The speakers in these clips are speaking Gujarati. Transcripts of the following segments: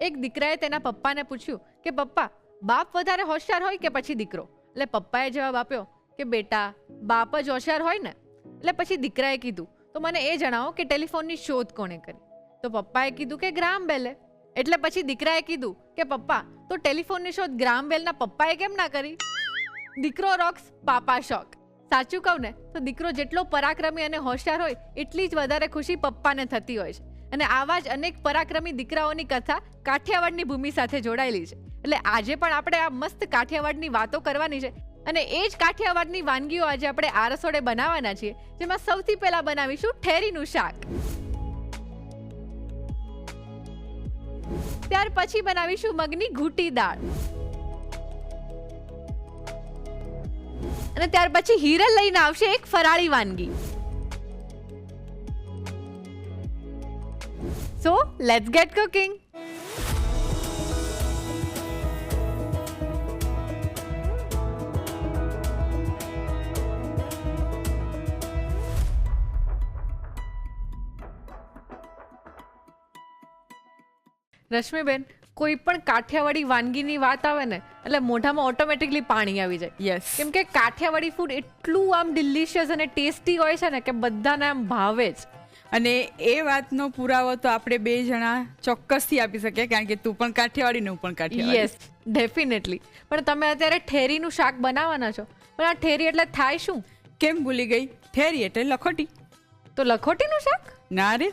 એક દીકરાએ તેના પપ્પાને પૂછ્યું કે પપ્પા, બાપ વધારે હોશિયાર હોય કે પછી દીકરો? એટલે પપ્પાએ જવાબ આપ્યો કે બેટા, બાપ જ હોશિયાર હોય ને. એટલે પછી દીકરાએ કીધું, તો મને એ જણાવો કે ટેલિફોનની શોધ કોણે કરી? તો પપ્પાએ કીધું કે ગ્રાહમ બેલે. એટલે પછી દીકરાએ કીધું કે પપ્પા, તો ટેલિફોનની શોધ ગ્રાહમ બેલના પપ્પાએ કેમ ના કરી? દીકરો રોક્સ, પાપા શોક. સાચું કહું ને તો દીકરો જેટલો પરાક્રમી અને હોશિયાર હોય એટલી જ વધારે ખુશી પપ્પાને થતી હોય છે. અને આવા જ અનેક પરાક્રમી દીકરાઓની કથા કાઠિયાવાડની ભૂમિ સાથે જોડાયેલી છે. એટલે આજે પણ આપણે આ મસ્ત કાઠિયાવાડની વાતો કરવાની છે. અને એ જ કાઠિયાવાડની વાનગીઓ આજે આપણે આ રસોડે બનાવવાના છીએ, જેમાં સૌથી પહેલા બનાવીશું ઠેરીનું શાક. ત્યાર પછી બનાવીશું મગની ઘૂંટી દાળ. અને ત્યાર પછી હિરલ લઈને આવશે એક ફરાળી વાનગી. So let's gate cooking. Rashmiben, કોઈ પણ કાઠિયાવાડી વાનગીની વાત આવે ને એટલે મોઢામાં ઓટોમેટિકલી પાણી આવી જાય. યસ, કેમ કે કાઠિયાવાડી ફૂડ એટલું આમ ડિલિશિયસ અને ટેસ્ટી હોય છે ને કે બધાને આમ ભાવે જ. અને એ વાતનો પુરાવો તો આપણે બે જણા ચોક્કસથી આપી શકીએ, કારણ કે તું પણ કાઠિયાવાડી ને હું પણ કાઠિયાવાડી. Yes, definitely. પણ તમે અત્યારે ઠેરીનું શાક બનાવવાના છો, પણ આ ઠેરી એટલે થાય શું? કેમ ભૂલી ગઈ? ઠેરી એટલે લખોટી. તો લખોટીનું શાક? ના રે,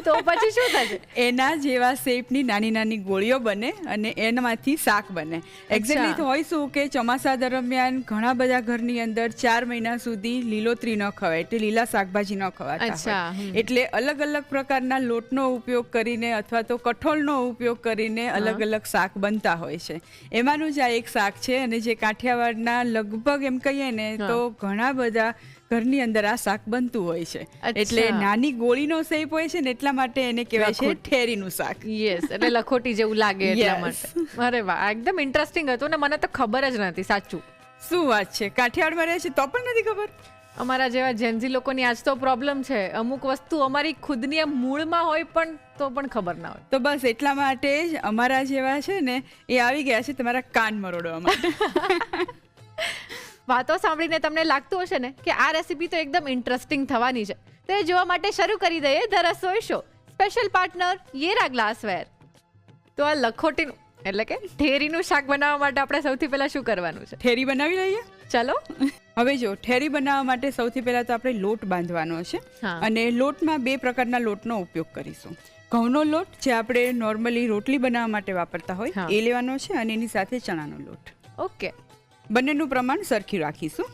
તો પછી શું થશે? એના જેવા શેપની નાની નાની ગોળીઓ બને અને એનામાંથી શાક બને. એક્ઝેક્ટલી હોય શું કે ચોમાસા દરમિયાન ઘણા બધા ઘરની અંદર 4 મહિના સુધી લીલોતરી ન ખવાય, એટલે લીલા શાકભાજી ન ખવાતા હોય. એટલે અલગ અલગ પ્રકારના લોટનો ઉપયોગ કરીને અથવા તો કઠોળનો ઉપયોગ કરીને અલગ અલગ શાક બનતા હોય છે. એમાંનું જ આ એક શાક છે, અને જે કાઠિયાવાડના લગભગ એમ કહીએ ને તો ઘણા બધા ઘરની અંદર આ શાક બનતું હોય છે. એટલે નાની ગોળીનો શેપ હોય છે ને એટલા માટે એને કહેવાય છે ઠેરીનું શાક. યસ, એટલે લખોટી જેવું લાગે એટલા માટે. અરે વાહ, એકદમ ઇન્ટરેસ્ટિંગ હતું ને મને તો ખબર જ નથી. સાચું. શું વાત છે, કાઠિયાવાડમાં રહે છે તો પણ નથી ખબર? અમારા જેવા જેન્ઝી લોકોની આજ તો પ્રોબ્લેમ છે, અમુક વસ્તુ અમારી ખુદની મૂળમાં હોય પણ તો પણ ખબર ના હોય. તો બસ એટલા માટે જ અમારા જેવા છે ને એ આવી ગયા છે તમારા કાન મરોડવા માટે. વાતો સાંભળીને તમને લાગતું હશે ને કે આ રેસીપી તો એકદમ ઇન્ટરેસ્ટિંગ થવાની છે. તો એ જોવા માટે શરૂ કરી દઈએ the Rasoi show. Special partner Yera glassware. તો આ લખોટીનું એટલે કે ઠેરીનું શાક બનાવવા માટે આપણે સૌથી પહેલા શું કરવાનું છે? ઠેરી બનાવી લઈએ. ચલો. હવે જો ઠેરી બનાવવા માટે સૌથી પહેલા તો આપણે લોટ બાંધવાનો છે. અને લોટમાં 2 પ્રકારના લોટનો ઉપયોગ કરીશું. ઘઉંનો લોટ જે આપણે નોર્મલી રોટલી બનાવવા માટે વાપરતા હોય એ લેવાનો છે, અને એની સાથે ચણાનો લોટ. ઓકે. બંનેનું પ્રમાણ સરખી રાખીશું.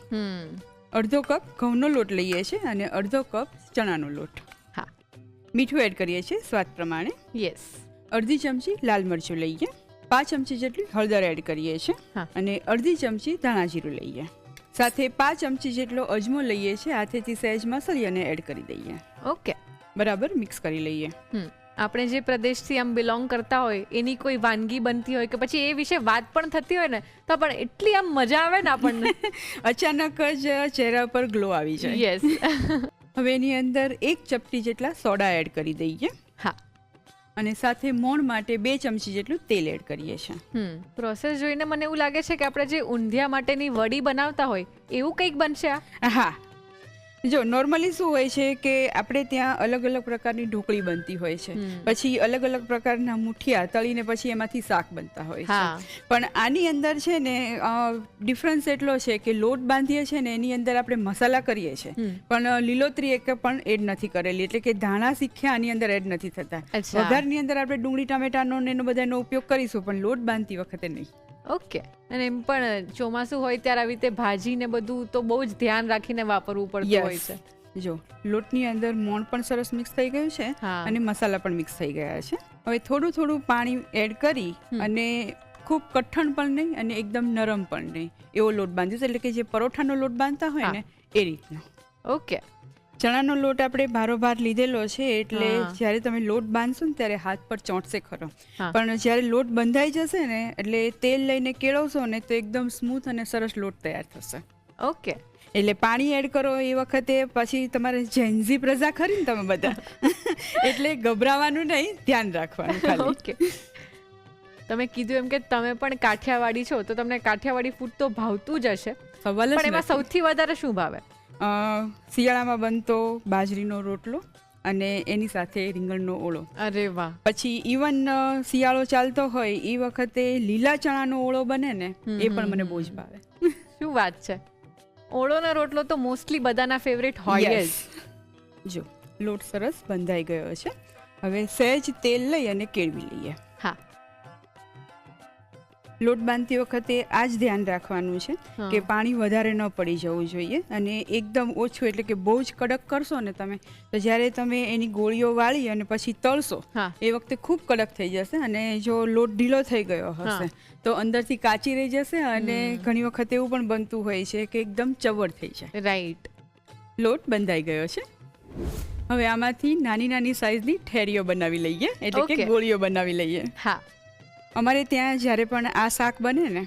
અડધો કપ ઘઉંનો લોટ લઈએ છીએ અને અડધો કપ ચણાનો લોટ. હા. મીઠું એડ કરીએ છીએ સ્વાદ પ્રમાણે. યસ. અડધી ચમચી લાલ મરચું લઈએ. 5 ચમચી જેટલી હળદર એડ કરીએ છીએ. અને અડધી ચમચી ધાણા જીરું લઈએ. સાથે 5 ચમચી જેટલો અજમો લઈએ છીએ. હાથેથી સહેજ મસળી અને એડ કરી દઈએ. ઓકે. બરાબર મિક્સ કરી લઈએ. આપણે જે પ્રદેશથી આમ બિલોંગ કરતા હોય એની કોઈ વાનગી બનતી હોય કે પછી એ વિશે વાત પણ થતી હોય ને તો પણ એટલી આમ મજા આવે ને આપણને. અચાનક જ ચહેરા પર ગ્લો આવી જાય. યસ. હવે એની અંદર 1 ચપટી જેટલા સોડા એડ કરી દઈએ. હા. અને સાથે મોણ માટે 2 ચમચી જેટલું તેલ એડ કરીએ છીએ. પ્રોસેસ જોઈને મને એવું લાગે છે કે આપણે જે ઊંધિયા માટેની વડી બનાવતા હોય એવું કંઈક બનશે આ. હા. જો નોર્મલી શું હોય છે કે આપણે ત્યાં અલગ અલગ પ્રકારની ઢોકળી બનતી હોય છે, પછી અલગ અલગ પ્રકારના મુઠિયા તળીને પછી એમાંથી શાક બનતા હોય છે. પણ આની અંદર છે ને ડિફરન્સ એટલો છે કે લોટ બાંધીએ છીએ ને એની અંદર આપણે મસાલા કરીએ છીએ, પણ લીલોતરી એક પણ એડ નથી કરેલી, એટલે કે ધાણા શીખ્યા આની અંદર એડ નથી થતા. વઘારની અંદર આપણે ડુંગળી ટામેટાનો એનો બધાનો ઉપયોગ કરીશું, પણ લોટ બાંધતી વખતે નહીં. ઓકે. અને એમ પણ ચોમાસું હોય ત્યારે આવી રીતે ભાજી ને બધું તો બહુ જ ધ્યાન રાખીને વાપરવું પડતું હોય છે. જો લોટની અંદર મોણ પણ સરસ મિક્સ થઈ ગયું છે અને મસાલા પણ મિક્સ થઈ ગયા છે. હવે થોડું થોડું પાણી એડ કરી અને ખૂબ કઠણ પણ નહીં અને એકદમ નરમ પણ નહીં એવો લોટ બાંધ્યો, એટલે કે જે પરોઠાનો લોટ બાંધતા હોય ને એ રીતનો. ઓકે. ચણાનો લોટ આપણે ભારોભાર લીધેલો છે, એટલે જ્યારે તમે લોટ બાંધશો ને ત્યારે હાથ પર ચોંટશે ખરો, પણ જ્યારે લોટ બંધાઈ જશે ને એટલે તેલ લઈને કેળવશો ને તો એકદમ સ્મૂથ અને સરસ લોટ તૈયાર થશે. ઓકે. એટલે પાણી એડ કરો એ વખતે પછી તમારે જેન્ઝી પ્રજા ખરી ને તમે બધા એટલે ગભરાવાનું નહીં, ધ્યાન રાખવાનું ખાલી. ઓકે, તમે કીધું એમ કે તમે પણ કાઠિયાવાડી છો, તો તમને કાઠિયાવાડી ફૂડ તો ભાવતું જ હશે, સવાલ જ પણ એમાં નથી. સૌથી વધારે શું ભાવે? શિયાળામાં બનતો બાજરીનો રોટલો અને એની સાથે રીંગણનો ઓળો. અરે વાહ. પછી ઇવન શિયાળો ચાલતો હોય એ વખતે લીલા ચણાનો ઓળો બને ને, એ પણ મને બહુ જ ભાવે. શું વાત છે, ઓળોનો રોટલો તો મોસ્ટલી બધાના ફેવરેટ હોય જ. જો લોટ સરસ બંધાઈ ગયો છે, હવે સહેજ તેલ લઈ અને કેળવી લઈએ. હા, લોટ બાંધતી વખતે આ જ ધ્યાન રાખવાનું છે કે પાણી વધારે ન પડી જવું જોઈએ અને એકદમ ઓછું, એટલે કે બહુ જ કડક કરશો ને તમે તો જ્યારે તમે એની ગોળીઓ વાળી અને પછી તળશો એ વખતે ખૂબ કડક થઈ જશે, અને જો લોટ ઢીલો થઈ ગયો હશે તો અંદરથી કાચી રહી જશે અને ઘણી વખત એવું પણ બનતું હોય છે કે એકદમ ચવડ થઈ જાય. રાઈટ. લોટ બંધાઈ ગયો છે, હવે આમાંથી નાની નાની સાઈઝની ઠેરીઓ બનાવી લઈએ, એટલે કે ગોળીઓ બનાવી લઈએ. હા, અમારે ત્યાં જ્યારે પણ આ શાક બને ને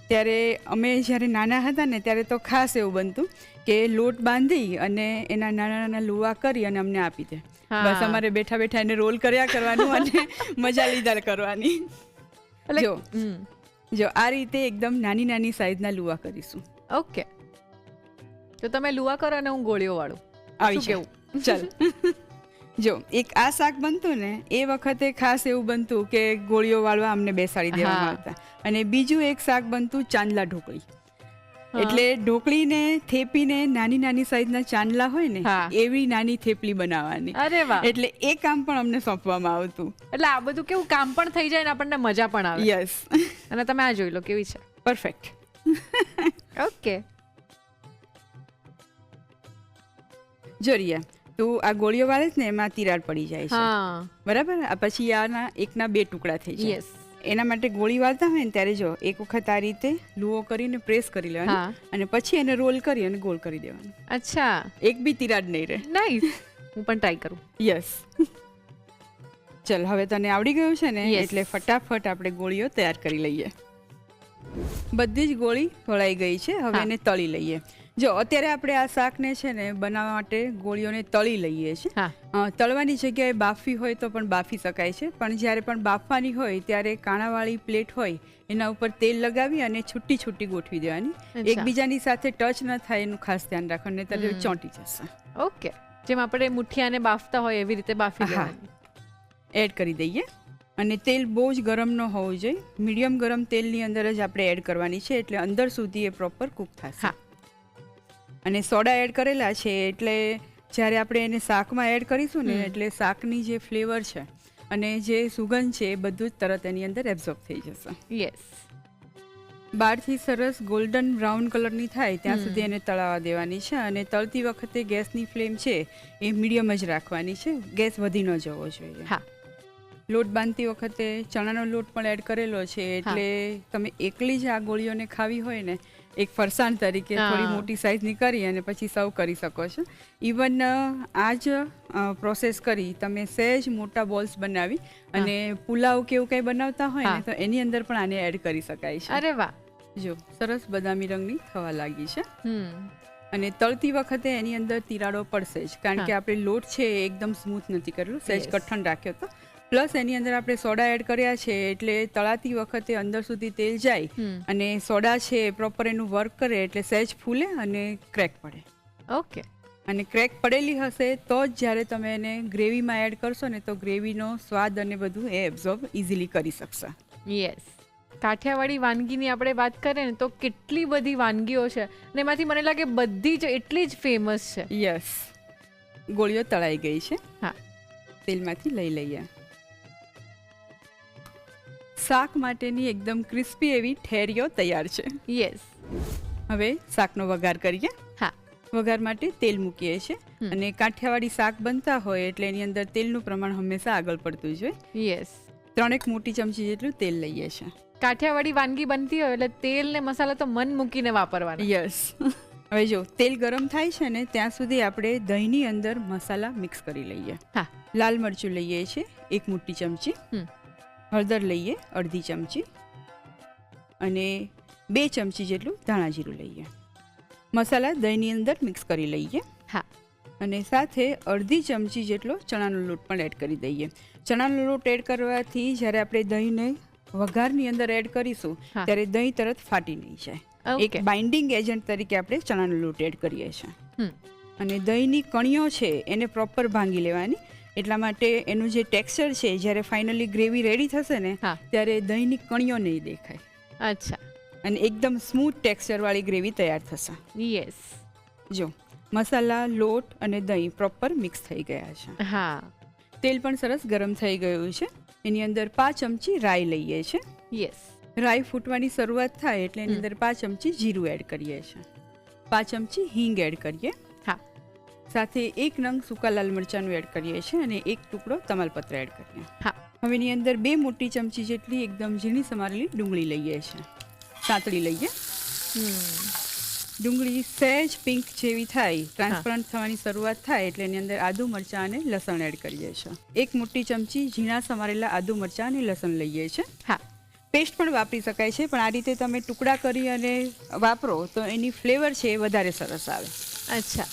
ત્યારે અમે જ્યારે નાના હતા ને ત્યારે તો ખાસ એવું બનતું કે લોટ બાંધી અને એના નાના નાના લુવા કરી અને અમને આપી દે. બસ અમારે બેઠા બેઠા એને રોલ કર્યા કરવાનું અને મજા લીધા કરવાની. જો આ રીતે એકદમ નાની નાની સાઈઝના લુવા કરીશું. ઓકે, તો તમે લુવા કરો અને હું ગોળીઓ વાળું. આવી કેવું? ચાલ. જો એક આ શાક બનતું ને એ વખતે ખાસ એવું બનતું કે ગોળીઓ વાળવા અમને બેસાડી દેવામાં આવતા, અને બીજું એક શાક બનતું ચાંદલા ઢોકળી. એટલે ઢોકળીને થેપીને નાની નાની સાઈઝના ચાંદલા હોય ને એવી નાની થેપલી બનાવવાની. અરે વાહ. એટલે એ કામ પણ અમને સોંપવામાં આવતું. એટલે આ બધું કેવું કામ પણ થઈ જાય ને આપણને મજા પણ આવે. યસ. અને તમે આ જોઈ લો કેવી છે. પરફેક્ટ. ઓકે, જો રિયા, તું આ ગોળીઓ વાળે જ ને એમાં તિરાડ પડી જાય છે, બરાબર? પછી આના એકના બે ટુકડા થઈ જાય. એના માટે ગોળી વાળતા હોય ને ત્યારે જો એક વખત આ રીતે લુઓ કરીને પ્રેસ કરી લેવાનું અને પછી એને રોલ કરી અને ગોળ કરી દેવાનું. અચ્છા, એક બી તિરાડ નહીં રહે. નાઈસ, હું પણ ટ્રાય કરું. યસ. ચલ, હવે તને આવડી ગયું છે ને, એટલે ફટાફટ આપણે ગોળીઓ તૈયાર કરી લઈએ. બધી જ ગોળી વળાઈ ગઈ છે, હવે એને તળી લઈએ. જો અત્યારે આપણે આ શાકને છે ને બનાવવા માટે ગોળીઓને તળી લઈએ છીએ. તળવાની જગ્યાએ બાફવી હોય તો પણ બાફી શકાય છે, પણ જ્યારે પણ બાફવાની હોય ત્યારે કાણાવાળી પ્લેટ હોય એના ઉપર તેલ લગાવી અને છૂટી છૂટી ગોઠવી દેવાની. એકબીજાની સાથે ટચ ન થાય એનું ખાસ ધ્યાન રાખવાનું, ત્યારે ચોંટી જશે. ઓકે, જેમ આપણે મુઠિયાને બાફતા હોય એવી રીતે બાફી દેવાની. એડ કરી દઈએ, અને તેલ બહુ જ ગરમ ન હોવું જોઈએ, મીડિયમ ગરમ તેલની અંદર જ આપણે એડ કરવાની છે, એટલે અંદર સુધી એ પ્રોપર કૂક થશે. અને સોડા એડ કરેલા છે એટલે જ્યારે આપણે એને શાકમાં એડ કરીશું ને એટલે શાકની જે ફ્લેવર છે અને જે સુગંધ છે એ બધું જ તરત એની અંદર એબ્ઝોર્બ થઈ જશે. યસ. બહારથી સરસ ગોલ્ડન બ્રાઉન કલરની થાય ત્યાં સુધી એને તળાવવા દેવાની છે, અને તળતી વખતે ગેસની ફ્લેમ છે એ મીડિયમ જ રાખવાની છે, ગેસ વધી ન જવો જોઈએ. હા. લોટ બાંધતી વખતે ચણાનો લોટ પણ એડ કરેલો છે, એટલે તમે એકલી જ આ ગોળીઓને ખાવી હોય ને એક ફરસાણ તરીકે થોડી મોટી સાઈઝની કરી અને પછી સર્વ કરી શકો છો. ઇવન આ જ પ્રોસેસ કરી તમે સહેજ મોટા બોલ્સ બનાવી અને પુલાવ કે એવું કંઈ બનાવતા હોય ને તો એની અંદર પણ આને એડ કરી શકાય છે. અરે વાહ. જો સરસ બદામી રંગની થવા લાગી છે, અને તળતી વખતે એની અંદર તિરાડો પડશે જ, કારણ કે આપણે લોટ છે એકદમ સ્મૂથ નથી કરેલું, સહેજ કઠણ રાખ્યો હતો. પ્લસ એની અંદર આપણે સોડા એડ કર્યા છે એટલે તળાતી વખતે અંદર સુધી તેલ જાય અને સોડા છે પ્રોપર એનું વર્ક કરે એટલે સહેજ ફૂલે અને ક્રેક પડે. ઓકે. અને ક્રેક પડેલી હશે તો જ જ્યારે તમે એને ગ્રેવીમાં એડ કરશો ને તો ગ્રેવીનો સ્વાદ અને બધું એ એબ્ઝોર્બ ઇઝીલી કરી શકશે. યસ. કાઠિયાવાડી વાનગીની આપણે વાત કરીએ ને તો કેટલી બધી વાનગીઓ છે ને એમાંથી મને લાગે બધી જ એટલી જ ફેમસ છે. યસ. ગોળીઓ તળાઈ ગઈ છે. હા. તેલમાંથી લઈ લઈએ. શાક માટેની એકદમ ક્રિસ્પી એવી ઠેરીઓ તૈયાર છે. યસ. હવે શાકનો વઘાર કરીએ. હા. વઘાર માટે તેલ મૂકીએ છીએ, અને કાઠિયાવાડી શાક બનતા હોય એટલે એની અંદર તેલનું પ્રમાણ હંમેશા આગળ પડતું જોઈએ. યસ. 3 મોટી ચમચી જેટલું તેલ લઈએ છીએ. કાઠિયાવાડી વાનગી બનતી હોય એટલે તેલ ને મસાલા તો મન મૂકીને વાપરવાના. યસ. હવે જો તેલ ગરમ થાય છે ને ત્યાં સુધી આપણે દહીંની અંદર મસાલા મિક્સ કરી લઈએ. હા. લાલ મરચું લઈએ છીએ 1 મોટી ચમચી, હળદર લઈએ 1/2 ચમચી, અને 2 ચમચી જેટલું ધાણા જીરું લઈએ. મસાલા દહીંની અંદર મિક્સ કરી લઈએ હા અને સાથે અડધી ચમચી જેટલો ચણાનો લોટ પણ એડ કરી દઈએ. ચણાનો લોટ એડ કરવાથી જ્યારે આપણે દહીંને વઘારની અંદર એડ કરીશું હા. ત્યારે દહીં તરત ફાટી નહીં જાય. એક ઓકે બાઇન્ડિંગ એજન્ટ તરીકે આપણે ચણાનો લોટ એડ કરીએ છીએ. હમ અને દહીંની કણીઓ છે એને પ્રોપર ભાંગી લેવાની. એટલા માટે એનું જે ટેક્સચર છે જ્યારે ફાઇનલી ગ્રેવી રેડી થશે ને હા ત્યારે દહીંની કણીઓ નહીં દેખાય અચ્છા અને એકદમ સ્મૂથ ટેક્સચરવાળી ગ્રેવી તૈયાર થશે. યસ જો મસાલા લોટ અને દહીં પ્રોપર મિક્સ થઈ ગયા છે. હા તેલ પણ સરસ ગરમ થઈ ગયું છે. એની અંદર 5 ચમચી રાઈ લઈએ છીએ. યસ રાઈ ફૂટવાની શરૂઆત થાય એટલે એની અંદર 5 ચમચી જીરું એડ કરીએ છીએ. 5 ચમચી હિંગ એડ કરીએ. હા સાથે 1 નંગ સૂકા લાલ મરચાંનું એડ કરીએ છીએ અને 1 ટુકડો તમાલપત્ર એડ કરીએ. હા હવે એની અંદર 2 મોટી ચમચી જેટલી એકદમ ઝીણી સમારેલી ડુંગળી લઈએ છીએ. સાંતળી લઈએ. ડુંગળી સહેજ પિંક જેવી થાય, ટ્રાન્સપરન્ટ થવાની શરૂઆત થાય એટલે એની અંદર આદુ મરચાં અને લસણ એડ કરીએ છીએ. 1 મોટી ચમચી ઝીણા સમારેલા આદુ મરચાં અને લસણ લઈએ છીએ. હા પેસ્ટ પણ વાપરી શકાય છે, પણ આ રીતે તમે ટુકડા કરી અને વાપરો તો એની ફ્લેવર છે એ વધારે સરસ આવે. અચ્છા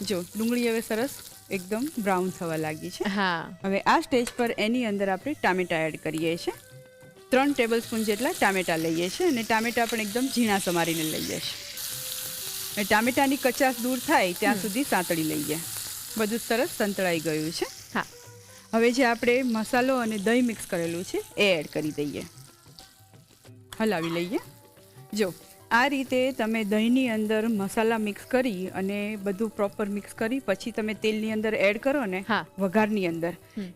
જો ડુંગળી હવે સરસ એકદમ બ્રાઉન થવા લાગી છે. હા હવે આ સ્ટેજ પર એની અંદર આપણે ટામેટા એડ કરીએ છીએ. 3 ટેબલસ્પૂન જેટલા ટામેટા લઈએ છીએ અને ટામેટા પણ એકદમ ઝીણા સમારીને લઈએ છીએ. અને ટામેટાની કચાશ દૂર થાય ત્યાં સુધી સાંતળી લઈએ. બધું સરસ સંતળાઈ ગયું છે. હા હવે જે આપણે મસાલો અને દહીં મિક્સ કરેલું છે એ એડ કરી દઈએ. હલાવી લઈએ. જો આ રીતે તમે દહીંની અંદર મસાલા મિક્સ કરી અને બધું પ્રોપર મિક્સ કરી પછી તમે તેલની અંદર એડ કરો ને હા. વઘારની અંદર,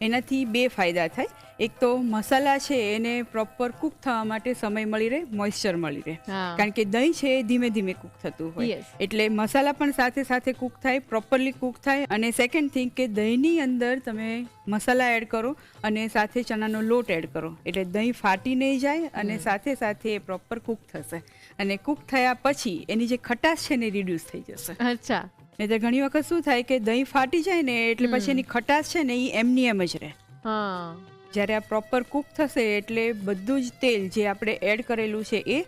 એનાથી 2 ફાયદા થાય. એક તો મસાલા છે એને પ્રોપર કૂક થવા માટે સમય મળી રહે, મોઇશ્ચર મળી રહે. હા. કારણ કે દહીં છે એ ધીમે ધીમે કૂક થતું હોય. Yes. એટલે મસાલા પણ સાથે સાથે કૂક થાય, પ્રોપરલી કૂક થાય. અને સેકન્ડ થિંગ કે દહીંની અંદર તમે મસાલા એડ કરો અને સાથે ચણાનો લોટ એડ કરો એટલે દહીં ફાટી નહીં જાય અને સાથે સાથે એ પ્રોપર કૂક થશે. અને કૂક થયા પછી એની જે ખટાશ છે ને રિડ્યુસ થઈ જશે. અચ્છા નહીં તો ઘણી વખત શું થાય કે દહીં ફાટી જાય ને એટલે પછી એની ખટાશ છે ને એ એમની એમ જ રહે. હા જ્યારે આ પ્રોપર કૂક થશે એટલે બધું જ તેલ જે આપણે એડ કરેલું છે એ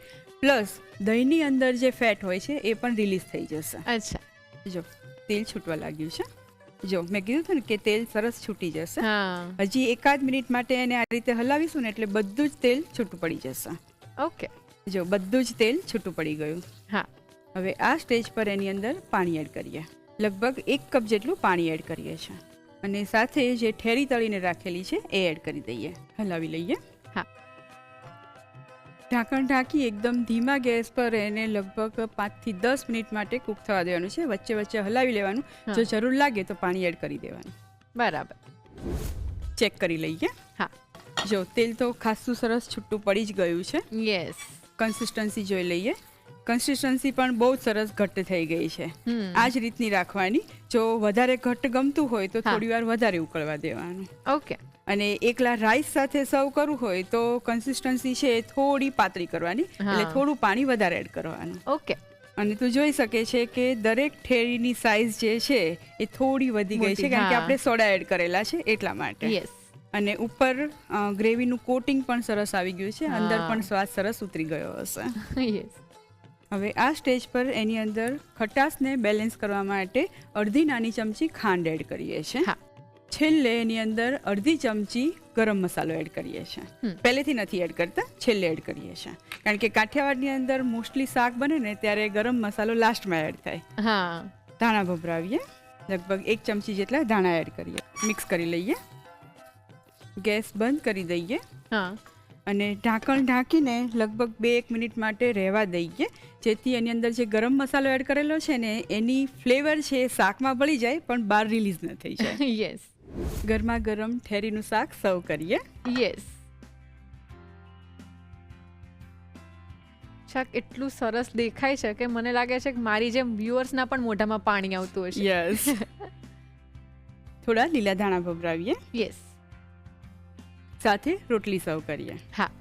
પ્લસ દહીંની અંદર જે ફેટ હોય છે એ પણ રિલીઝ થઈ જશે. અચ્છા જો તેલ છૂટવા લાગ્યું છે. જો મેં કીધું હતું ને કે તેલ સરસ છૂટી જશે. હા હજી 1 મિનિટ માટે એને આ રીતે હલાવીશું ને એટલે બધું જ તેલ છૂટું પડી જશે. ઓકે જો બધું જ તેલ છૂટું પડી ગયું. હા હવે આ સ્ટેજ પર એની અંદર પાણી એડ કરીએ. લગભગ 1 કપ જેટલું પાણી એડ કરીએ છીએ અને સાથે જે ઠેરી તળીને રાખેલી છે એ એડ કરી દઈએ. હલાવી લઈએ. હા ઢાંકણ ઢાંકી એકદમ ધીમા ગેસ પર એને લગભગ 5 થી 10 મિનિટ માટે કૂક થવા દેવાનું છે. વચ્ચે વચ્ચે હલાવી લેવાનું. જો જરૂર લાગે તો પાણી એડ કરી દેવાનું. બરાબર ચેક કરી લઈએ. હા જો તેલ તો ખાસું સરસ છૂટું પડી જ ગયું છે. યસ કન્સિસ્ટન્સી જોઈ લઈએ. કન્સિસ્ટન્સી પણ બહુ સરસ ઘટ્ટ થઈ ગઈ છે. આ જ રીતની રાખવાની. જો વધારે ઘટ્ટ ગમતું હોય તો થોડી વાર વધારે ઉકળવા દેવાનું. ઓકે અને એકલા રાઈસ સાથે સર્વ કરવું હોય તો કન્સિસ્ટન્સી છે એ થોડી પાતળી કરવાની, એટલે થોડું પાણી વધારે એડ કરવાનું. ઓકે અને તું જોઈ શકે છે કે દરેક ઠેરીની સાઈઝ જે છે એ થોડી વધી ગઈ છે કારણ કે આપણે સોડા એડ કરેલા છે એટલા માટે. યસ અને ઉપર ગ્રેવીનું કોટિંગ પણ સરસ આવી ગયું છે. અંદર પણ સ્વાદ સરસ ઉતરી ગયો હશે. યસ હવે આ સ્ટેજ પર એની અંદર ખટાશને બેલેન્સ કરવા માટે અડધી નાની ચમચી ખાંડ એડ કરીએ છીએ. હા છેલ્લે એની અંદર અડધી ચમચી ગરમ મસાલો એડ કરીએ છીએ. પહેલેથી નથી એડ કરતા, છેલ્લે એડ કરીએ છીએ. કારણ કે કાઠિયાવાડની અંદર મોસ્ટલી શાક બને ને ત્યારે ગરમ મસાલો લાસ્ટમાં એડ થાય. હા ધાણા ભભરાવીએ. લગભગ 1 ચમચી જેટલા ધાણા એડ કરીએ. મિક્સ કરી લઈએ. ગેસ બંધ કરી દઈએ હા અને ઢાંકણ ઢાંકીને લગભગ 2-1 મિનિટ માટે રહેવા દઈએ, જેથી એની અંદર જે ગરમ મસાલો એડ કરેલો છે ને એની ફ્લેવર છે એ શાકમાં ભળી જાય પણ બહાર રિલીઝ ન થઈ જાય. યસ ગરમા ગરમ ઠેરીનું શાક સર્વ કરીએ. યસ શાક એટલું સરસ દેખાય છે કે મને લાગે છે કે મારી જેમ વ્યુઅર્સના પણ મોઢામાં પાણી આવતું હશે. યસ થોડા લીલા ધાણા ભભરાવીએ. યસ સાથે રોટલી સર્વ કરીએ. હા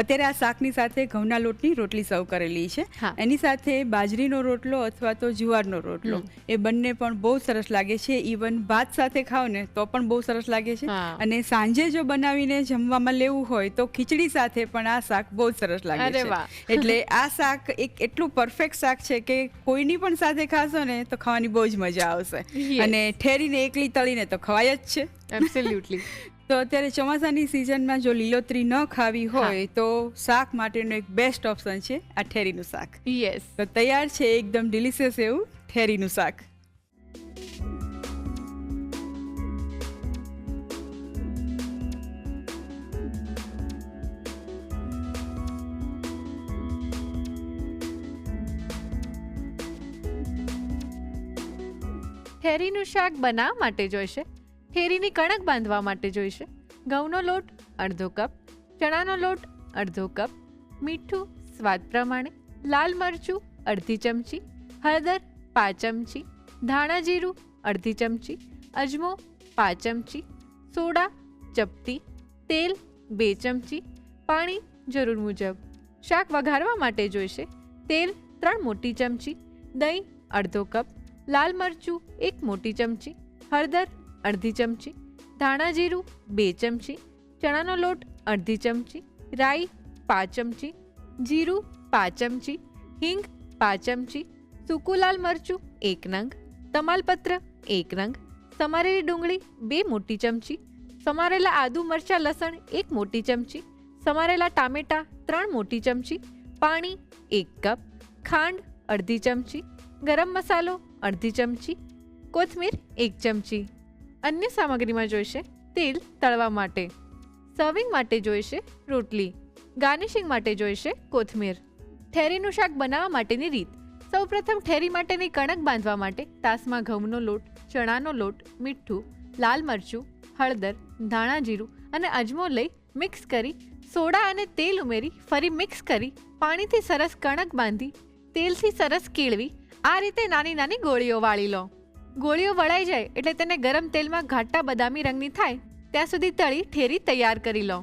અત્યારે આ શાકની સાથે ઘઉંના લોટની રોટલી સર્વ કરેલી છે. હા. એની સાથે બાજરીનો રોટલો અથવા તો જુવારનો રોટલો એ બંને પણ બહુ સરસ લાગે છે. ઇવન ભાત સાથે ખાઓ ને તો પણ બહુ સરસ લાગે છે. હા. અને સાંજે જો બનાવીને જમવામાં લેવું હોય તો ખીચડી સાથે પણ આ શાક બહુ જ સરસ લાગે અરે છે. વાહ. એટલે આ શાક એક એટલું પરફેક્ટ શાક છે કે કોઈની પણ સાથે ખાશો ને તો ખાવાની બહુ જ મજા આવશે. Yes. અને ઠેરીને એકલી તળીને તો ખવાય જ છે. એબ્સોલ્યુટલી. તો અત્યારે ચોમાસાની સિઝનમાં જો લીલોતરી ન ખાવી હોય તો શાક માટેનો એક બેસ્ટ ઓપ્શન છે આ ઠેરીનું શાક. યસ. તો તૈયાર છે એકદમ ડિલિશિયસ એવું ઠેરીનું શાક. ઠેરીનું શાક બનાવવા માટે જોઈશે ઠેરીની કણક બાંધવા માટે જોઈશે ઘઉંનો લોટ અડધો કપ, ચણાનો લોટ અડધો કપ, મીઠું સ્વાદ પ્રમાણે, લાલ મરચું અડધી ચમચી, હળદર 5 ચમચી, ધાણા જીરું અડધી ચમચી, અજમો 5 ચમચી, સોડા ચપટી, તેલ 2 ચમચી, પાણી જરૂર મુજબ. શાક વઘારવા માટે જોઈશે તેલ 3 મોટી ચમચી, દહીં અડધો કપ, લાલ મરચું 1 મોટી ચમચી, હળદર અડધી ચમચી, ધાણા જીરું 2 ચમચી, ચણાનો લોટ અડધી ચમચી, રાઈ 5 ચમચી, જીરું 5 ચમચી, હિંગ 5 ચમચી, સૂકું લાલ મરચું 1 નંગ, તમાલપત્ર 1 નંગ, સમારેલી ડુંગળી 2 મોટી ચમચી, સમારેલા આદુ મરચાં લસણ 1 મોટી ચમચી, સમારેલા ટામેટા 3 મોટી ચમચી, પાણી 1 કપ, ખાંડ અડધી ચમચી, ગરમ મસાલો અડધી ચમચી, કોથમીર 1 ચમચી. અન્ય સામગ્રીમાં જોઈશે તેલ તળવા માટે, સર્વિંગ માટે જોઈશે રોટલી, ગાર્નિશિંગ માટે જોઈશે કોથમીર. ઠેરીનું શાક બનાવવા માટેની રીત. સૌપ્રથમ ઠેરી માટેની કણક બાંધવા માટે તાસમાં ઘઉંનો લોટ, ચણાનો લોટ, મીઠું, લાલ મરચું, હળદર, ધાણા જીરું અને અજમો લઈ મિક્સ કરી સોડા અને તેલ ઉમેરી ફરી મિક્સ કરી પાણીથી સરસ કણક બાંધી તેલથી સરસ કેળવી આ રીતે નાની નાની ગોળીઓ વાળી લો. ગોળીઓ વળાઈ જાય એટલે તેને ગરમ તેલમાં ઘાટા બદામી રંગની થાય ત્યાં સુધી તળી ઠેરી તૈયાર કરી લો.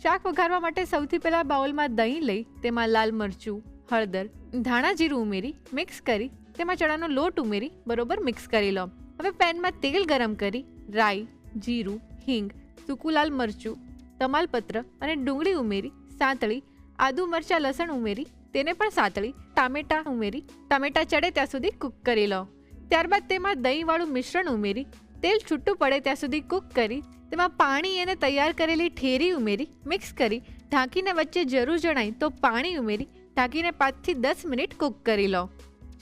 શાક વઘારવા માટે સૌથી પહેલાં બાઉલમાં દહીં લઈ તેમાં લાલ મરચું, હળદર, ધાણા જીરું ઉમેરી મિક્સ કરી તેમાં ચણાનો લોટ ઉમેરી બરોબર મિક્સ કરી લો. હવે પેનમાં તેલ ગરમ કરી રાઈ, જીરું, હિંગ, સૂકું લાલ મરચું, તમાલપત્ર અને ડુંગળી ઉમેરી સાંતળી, આદુ મરચાં લસણ ઉમેરી તેને પણ સાંતળી, ટામેટા ઉમેરી ટામેટા ચડે ત્યાં સુધી કૂક કરી લો. ત્યારબાદ તેમાં દહીંવાળું મિશ્રણ ઉમેરી તેલ છૂટું પડે ત્યાં સુધી કૂક કરી તેમાં પાણી અને તૈયાર કરેલી ઠેરી ઉમેરી મિક્સ કરી ઢાંકીને વચ્ચે જરૂર જણાય તો પાણી ઉમેરી ઢાંકીને 5 થી 10 મિનિટ કૂક કરી લો.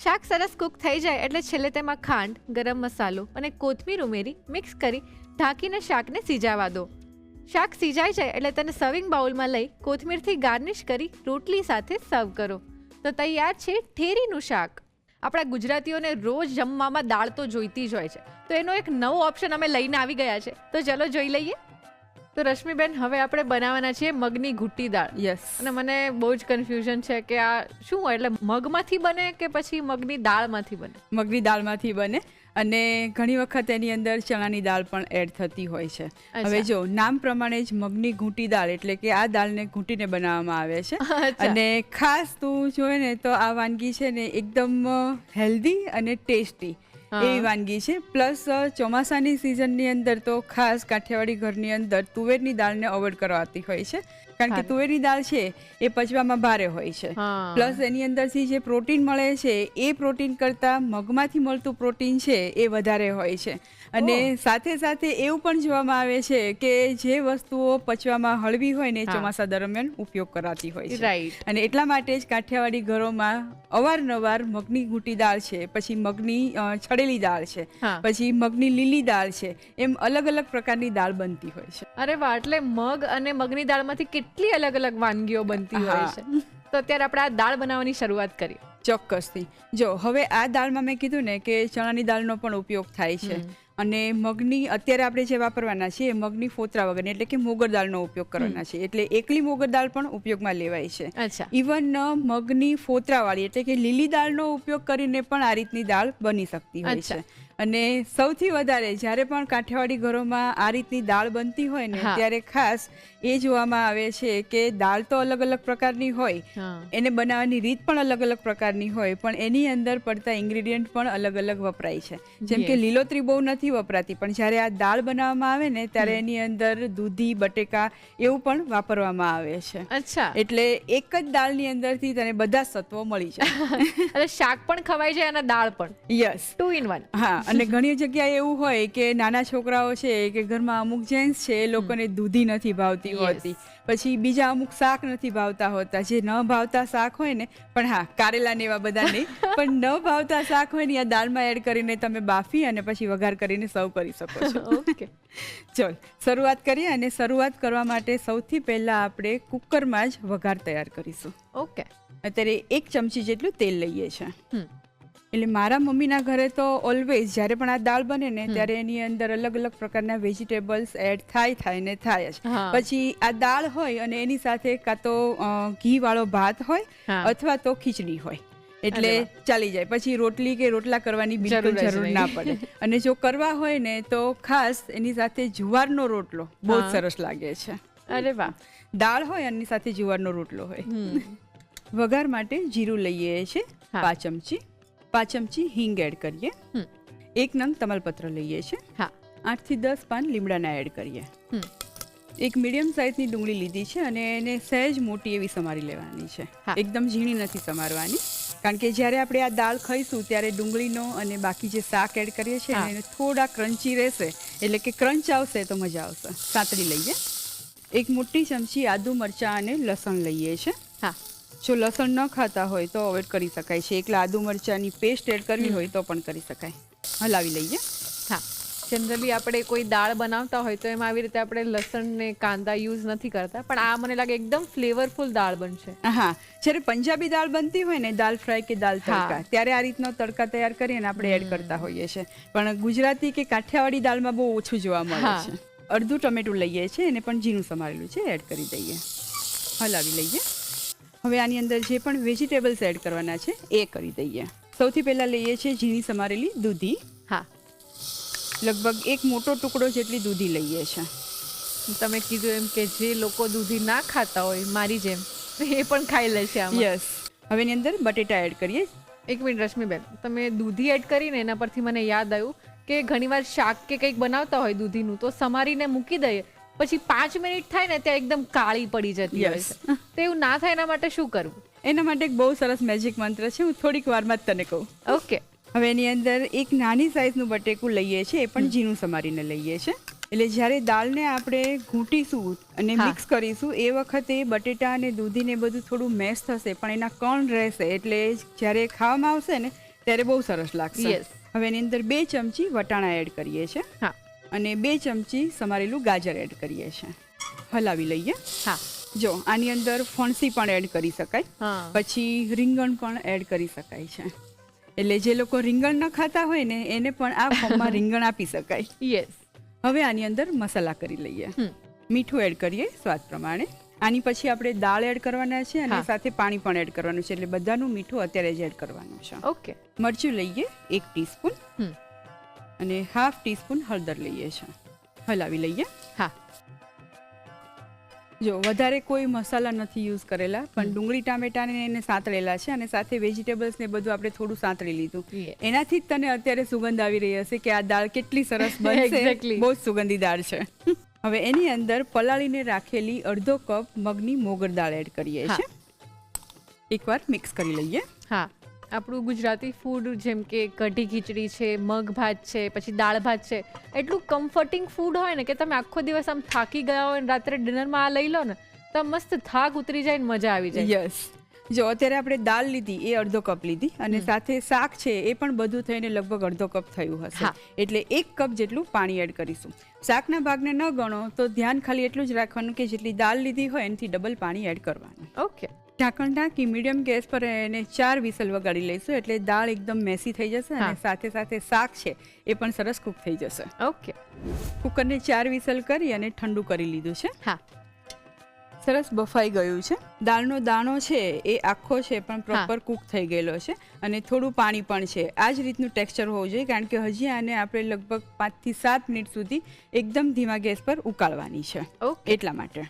શાક સરસ કૂક થઈ જાય એટલે છેલ્લે તેમાં ખાંડ, ગરમ મસાલો અને કોથમીર ઉમેરી મિક્સ કરી ઢાંકીને શાકને સિજાવા દો. શાક સિજાઈ જાય એટલે તેને સર્વિંગ બાઉલમાં લઈ કોથમીરથી ગાર્નિશ કરી રોટલી સાથે સર્વ કરો. તો તૈયાર છે ઠેરીનું શાક. આપણા ગુજરાતીઓને રોજ જમવામાં દાળ તો જોઈતી જ હોય છે, તો એનો એક નવો ઓપ્શન અમે લઈને આવી ગયા છે. તો ચલો જોઈ લઈએ. તો રશ્મિબેન, હવે આપણે બનાવવાના છીએ મગની ઘૂંટી દાળ. યસ. અને મને બહુ જ કન્ફ્યુઝન છે કે આ શું હોય, એટલે મગમાંથી બને કે પછી મગની દાળમાંથી બને? મગની દાળમાંથી બને અને ઘણી વખત એની અંદર ચણાની દાળ પણ એડ થતી હોય છે. હવે જો નામ પ્રમાણે જ મગની ઘૂંટી દાળ એટલે કે આ દાળને ઘૂંટીને બનાવવામાં આવે છે. અને ખાસ તું જોયે ને તો આ વાનગી છે ને એકદમ હેલ્ધી અને ટેસ્ટી એવી વાનગી છે. પ્લસ ચોમાસાની સિઝનની અંદર તો ખાસ કાઠિયાવાડી ઘરની અંદર તુવેરની દાળને અવોઇડ કરવાતી હોય છે, કારણ કે તુવેરની દાળ છે એ પચવામાં ભારે હોય છે. પ્લસ એની અંદરથી જે પ્રોટીન મળે છે એ પ્રોટીન કરતાં મગમાંથી મળતું પ્રોટીન છે એ વધારે હોય છે. અને સાથે સાથે એવું પણ જોવામાં આવે છે કે જે વસ્તુઓ પચવામાં હળવી હોય ને ચોમાસા દરમિયાન ઉપયોગ કરાતી હોય છે. રાઈટ. અને એટલા માટે જ કાઠિયાવાડી ઘરોમાં અવારનવાર મગની ઘૂંટી દાળ છે, પછી મગની છડેલી દાળ છે, પછી મગની લીલી દાળ છે, એમ અલગ અલગ પ્રકારની દાળ બનતી હોય છે. અરે વાહ, એટલે મગ અને મગની દાળમાંથી કેટલી અલગ અલગ વાનગીઓ બનતી હોય છે. તો અત્યારે આપણે આ દાળ બનાવવાની શરૂઆત કરીએ. ચોક્કસથી. જો હવે આ દાળમાં મેં કીધું ને કે ચણાની દાળનો પણ ઉપયોગ થાય છે અને મગની અત્યારે આપણે જે વાપરવાના છીએ મગની ફોતરા વગરની એટલે કે મોગર દાળનો ઉપયોગ કરવાના છે. એટલે એકલી મોગર દાળ પણ ઉપયોગમાં લેવાય છે. અચ્છા. ઇવન મગની ફોતરાવાળી એટલે કે લીલી દાળનો ઉપયોગ કરીને પણ આ રીતની દાળ બની શકતી હોય છે. અને સૌથી વધારે જ્યારે પણ કાઠિયાવાડી ઘરોમાં આ રીતની દાળ બનતી હોય ને ત્યારે ખાસ એ જોવામાં આવે છે કે દાળ તો અલગ અલગ પ્રકારની હોય, હા એને બનાવવાની રીત પણ અલગ અલગ પ્રકારની હોય, પણ એની અંદર પડતા ઇન્ગ્રેડિયન્ટ પણ અલગ અલગ વપરાય છે. જેમ કે Yes. લીલોતરી બહુ નથી વપરાતી, પણ જ્યારે આ દાળ બનાવવામાં આવે ને ત્યારે એની અંદર દૂધી, બટેકા એવું પણ વાપરવામાં આવે છે. અચ્છા એટલે એક જ દાળની અંદરથી તને બધા જ તત્વો મળી જાય. એટલે શાક પણ ખવાઈ જાય અને દાળ પણ યસ. 2 in 1. હા, અને ઘણી જગ્યાએ એવું હોય કે નાના છોકરાઓ છે કે ઘરમાં અમુક જેન્ટ્સ છે એ લોકોને દૂધી નથી ભાવતી Yes. હોતી, પછી બીજા અમુક શાક નથી ભાવતા હોતા, જે ન ભાવતા શાક હોય ને, પણ હા કારેલા ને એવા બધા નહીં, પણ ન ભાવતા શાક હોય ને આ દાળમાં એડ કરીને તમે બાફી અને પછી વઘાર કરીને સર્વ કરી શકો છો. ઓકે ચલ શરૂઆત કરીએ, અને શરૂઆત કરવા માટે સૌથી પહેલા આપણે કુકરમાં જ વઘાર તૈયાર કરીશું. ઓકે અત્યારે 1 ચમચી જેટલું તેલ લઈએ છીએ. હમ એટલે મારા મમ્મીના ઘરે તો ઓલવેઝ જ્યારે પણ આ દાળ બને ને ત્યારે એની અંદર અલગ અલગ પ્રકારના વેજીટેબલ્સ એડ થાય જ. હા. પછી આ દાળ હોય અને એની સાથે કાં તો ઘી વાળો ભાત હોય હા. અથવા તો ખીચડી હોય, એટલે અરે વાહ. ચાલી જાય. પછી રોટલી કે રોટલા કરવાની બિલકુલ જરૂર જ જરૂર નહીં. ના પડે. અને જો કરવા હોય ને તો ખાસ એની સાથે જુવારનો રોટલો બહુ જ હા. સરસ લાગે છે. અરે વાહ દાળ હોય અને એની સાથે જુવારનો રોટલો હોય. હમ વઘાર માટે જીરું લઈએ છીએ હા. 5 ચમચી, 5 ચમચી હિંગ એડ કરીએ, હમ 1 નંગ તમાલપત્ર લઈએ છીએ, હા 8 થી 10 પાન લીમડાના એડ કરીએ. હમ એક મીડિયમ સાઇઝની ડુંગળી લીધી છે અને એને સહેજ મોટી એવી સમારી લેવાની છે. હા. એકદમ ઝીણી નથી સમારવાની, કારણ કે જ્યારે આપણે આ દાળ ખાઈશું ત્યારે ડુંગળીનો અને બાકી જે શાક એડ કરીએ છીએ હા. એને થોડા ક્રન્ચી રહેશે, એટલે કે ક્રંચ આવશે તો મજા આવશે. સાતળી લઈએ. 1 મોટી ચમચી આદુ, મરચાં અને લસણ લઈએ છીએ. હા જો લસણ ન ખાતા હોય તો અવોઇડ કરી શકાય છે. એકલા આદુ મરચાંની પેસ્ટ એડ કરવી હોય તો પણ કરી શકાય. હલાવી લઈએ. હા જનરલી આપણે કોઈ દાળ બનાવતા હોય તો એમાં આવી રીતે આપણે લસણ ને કાંદા યુઝ નથી કરતા, પણ આ મને લાગે એકદમ ફ્લેવરફુલ દાળ બનશે. હા, જ્યારે પંજાબી દાળ બનતી હોય ને, દાલ ફ્રાય કે દાલ તડકા, હા. ત્યારે આ રીતનો તડકા તૈયાર કરીને આપણે એડ કરતા હોઈએ છીએ. પણ ગુજરાતી કે કાઠિયાવાડી દાળમાં બહુ ઓછું જોવા મળે હા. છે. અડધું ટમેટું લઈએ છીએ, એને પણ ઝીણું સમારેલું છે, એડ કરી દઈએ. હલાવી લઈએ. હવે આની અંદર જે પણ વેજીટેબલ્સ એડ કરવાના છે એ કરી દઈએ. સૌથી પહેલા લઈએ છીએ ઝીણી સમારેલી દૂધી. હા લગભગ 1 મોટો ટુકડો જેટલી દૂધી લઈએ છીએ. તમે કીધું એમ કે જે લોકો દૂધી ના ખાતા હોય મારી જેમ એ પણ ખાઈ લે છે આમાં. યસ. હવે એની અંદર બટેટા એડ કરીએ. એક મિનિટ રશ્મિબેન, તમે દૂધી એડ કરીને એના પરથી મને યાદ આવ્યું કે ઘણીવાર શાક કે કંઈક બનાવતા હોય દૂધીનું તો સમારીને મૂકી દઈએ, પછી 5 મિનિટ થાય ને ત્યાં એકદમ કાળી પડી જતી હોય Yes. છે. તો એવું ના થાય એના માટે શું કરવું? એના માટે એક બહુ સરસ મેજિક મંત્ર છે, હું થોડીક વારમાં જ તને કહું. ઓકે હવે એની અંદર એક નાની સાઈઝનું બટેકું લઈએ છીએ, એ પણ ઝીણું સમારીને લઈએ છીએ. એટલે જ્યારે દાળને આપણે ઘૂંટીશું અને હા. મિક્સ કરીશું એ વખતે બટેટા અને દૂધીને બધું થોડું મેશ થશે, પણ એના કણ રહેશે, એટલે જ્યારે ખાવામાં આવશે ને ત્યારે બહુ સરસ લાગશે. Yes. હવે એની અંદર 2 ચમચી વટાણા એડ કરીએ છીએ હા અને 2 ચમચી સમારેલું ગાજર એડ કરીએ છીએ. હલાવી લઈએ. હા જો આની અંદર ફણસી પણ એડ કરી શકાય, હા પછી રીંગણ પણ એડ કરી શકાય છે. એટલે જે લોકો રીંગણ ન ખાતા હોય ને એને પણ આ ફોર્મમાં રીંગણ આપી શકાય. યસ. હવે આની અંદર મસાલા કરી લઈએ. હમ. મીઠું એડ કરીએ સ્વાદ પ્રમાણે. આની પછી આપણે દાળ એડ કરવાના છે અને હા. સાથે પાણી પણ એડ કરવાનું છે, એટલે બધાનું મીઠું અત્યારે જ એડ કરવાનું છે. ઓકે. મરચું લઈએ 1 ટીસ્પૂન હમ. અને 1/2 ટીસ્પૂન હળદર લઈએ છીએ. હલાવી લઈએ. હા જો વધારે કોઈ મસાલા નથી યુઝ કરેલા, પણ ડુંગળી ટામેટાને એને સાંતળેલા છે અને સાથે વેજીટેબલ્સ ને બધું આપણે થોડું સાંતળી લીધું. Yes. એનાથી જ તને અત્યારે સુગંધ આવી રહી હશે કે આ દાળ કેટલી સરસ બનશે. Exactly. બહુ જ સુગંધી દાળ છે. હવે એની અંદર પલાળીને રાખેલી અડધો કપ મગની મોગર દાળ એડ કરીએ હા. છીએ. એકવાર મિક્સ કરી લઈએ. હા આપણું ગુજરાતી ફૂડ જેમ કે કઢી ખીચડી છે, મગ ભાત છે, પછી દાળ ભાત છે, એટલું કમ્ફર્ટિંગ ફૂડ હોય ને કે તમે આખો દિવસ આમ થાકી ગયા હોય ને રાત્રે ડિનરમાં આ લઈ લો ને તો આમ મસ્ત થાક ઉતરી જાય ને મજા આવી જાય. યસ. જો અત્યારે આપણે દાળ લીધી એ અડધો કપ લીધી અને સાથે શાક છે એ પણ બધું થઈને લગભગ અડધો કપ થયું હશે. હા. એટલે 1 કપ જેટલું પાણી એડ કરીશું. શાકના ભાગને ન ગણો તો ધ્યાન ખાલી એટલું જ રાખવાનું કે જેટલી દાળ લીધી હોય એનાથી ડબલ પાણી એડ કરવાનું. ઓકે. ઢાંકણ ઢાંકી મીડિયમ ગેસ પર એને 4 વિસલ વગાડી લઈશું, એટલે દાળ એકદમ મેસી થઈ જશે અને હા. સાથે સાથે શાક છે એ પણ સરસ કૂક થઈ જશે. ઓકે. કુકરને 4 વિસલ કરી અને ઠંડુ કરી લીધું છે. હા સરસ બફાઈ ગયું છે. દાળનો દાણો છે એ આખો છે પણ પ્રોપર કૂક થઈ ગયેલો છે અને થોડું પાણી પણ છે. આ જ રીતનું ટેક્સચર હોવું જોઈએ, કારણ કે હજી આને આપણે લગભગ 5 થી 7 મિનિટ સુધી એકદમ ધીમા ગેસ પર ઉકાળવાની છે, ઓકે. એટલા માટે.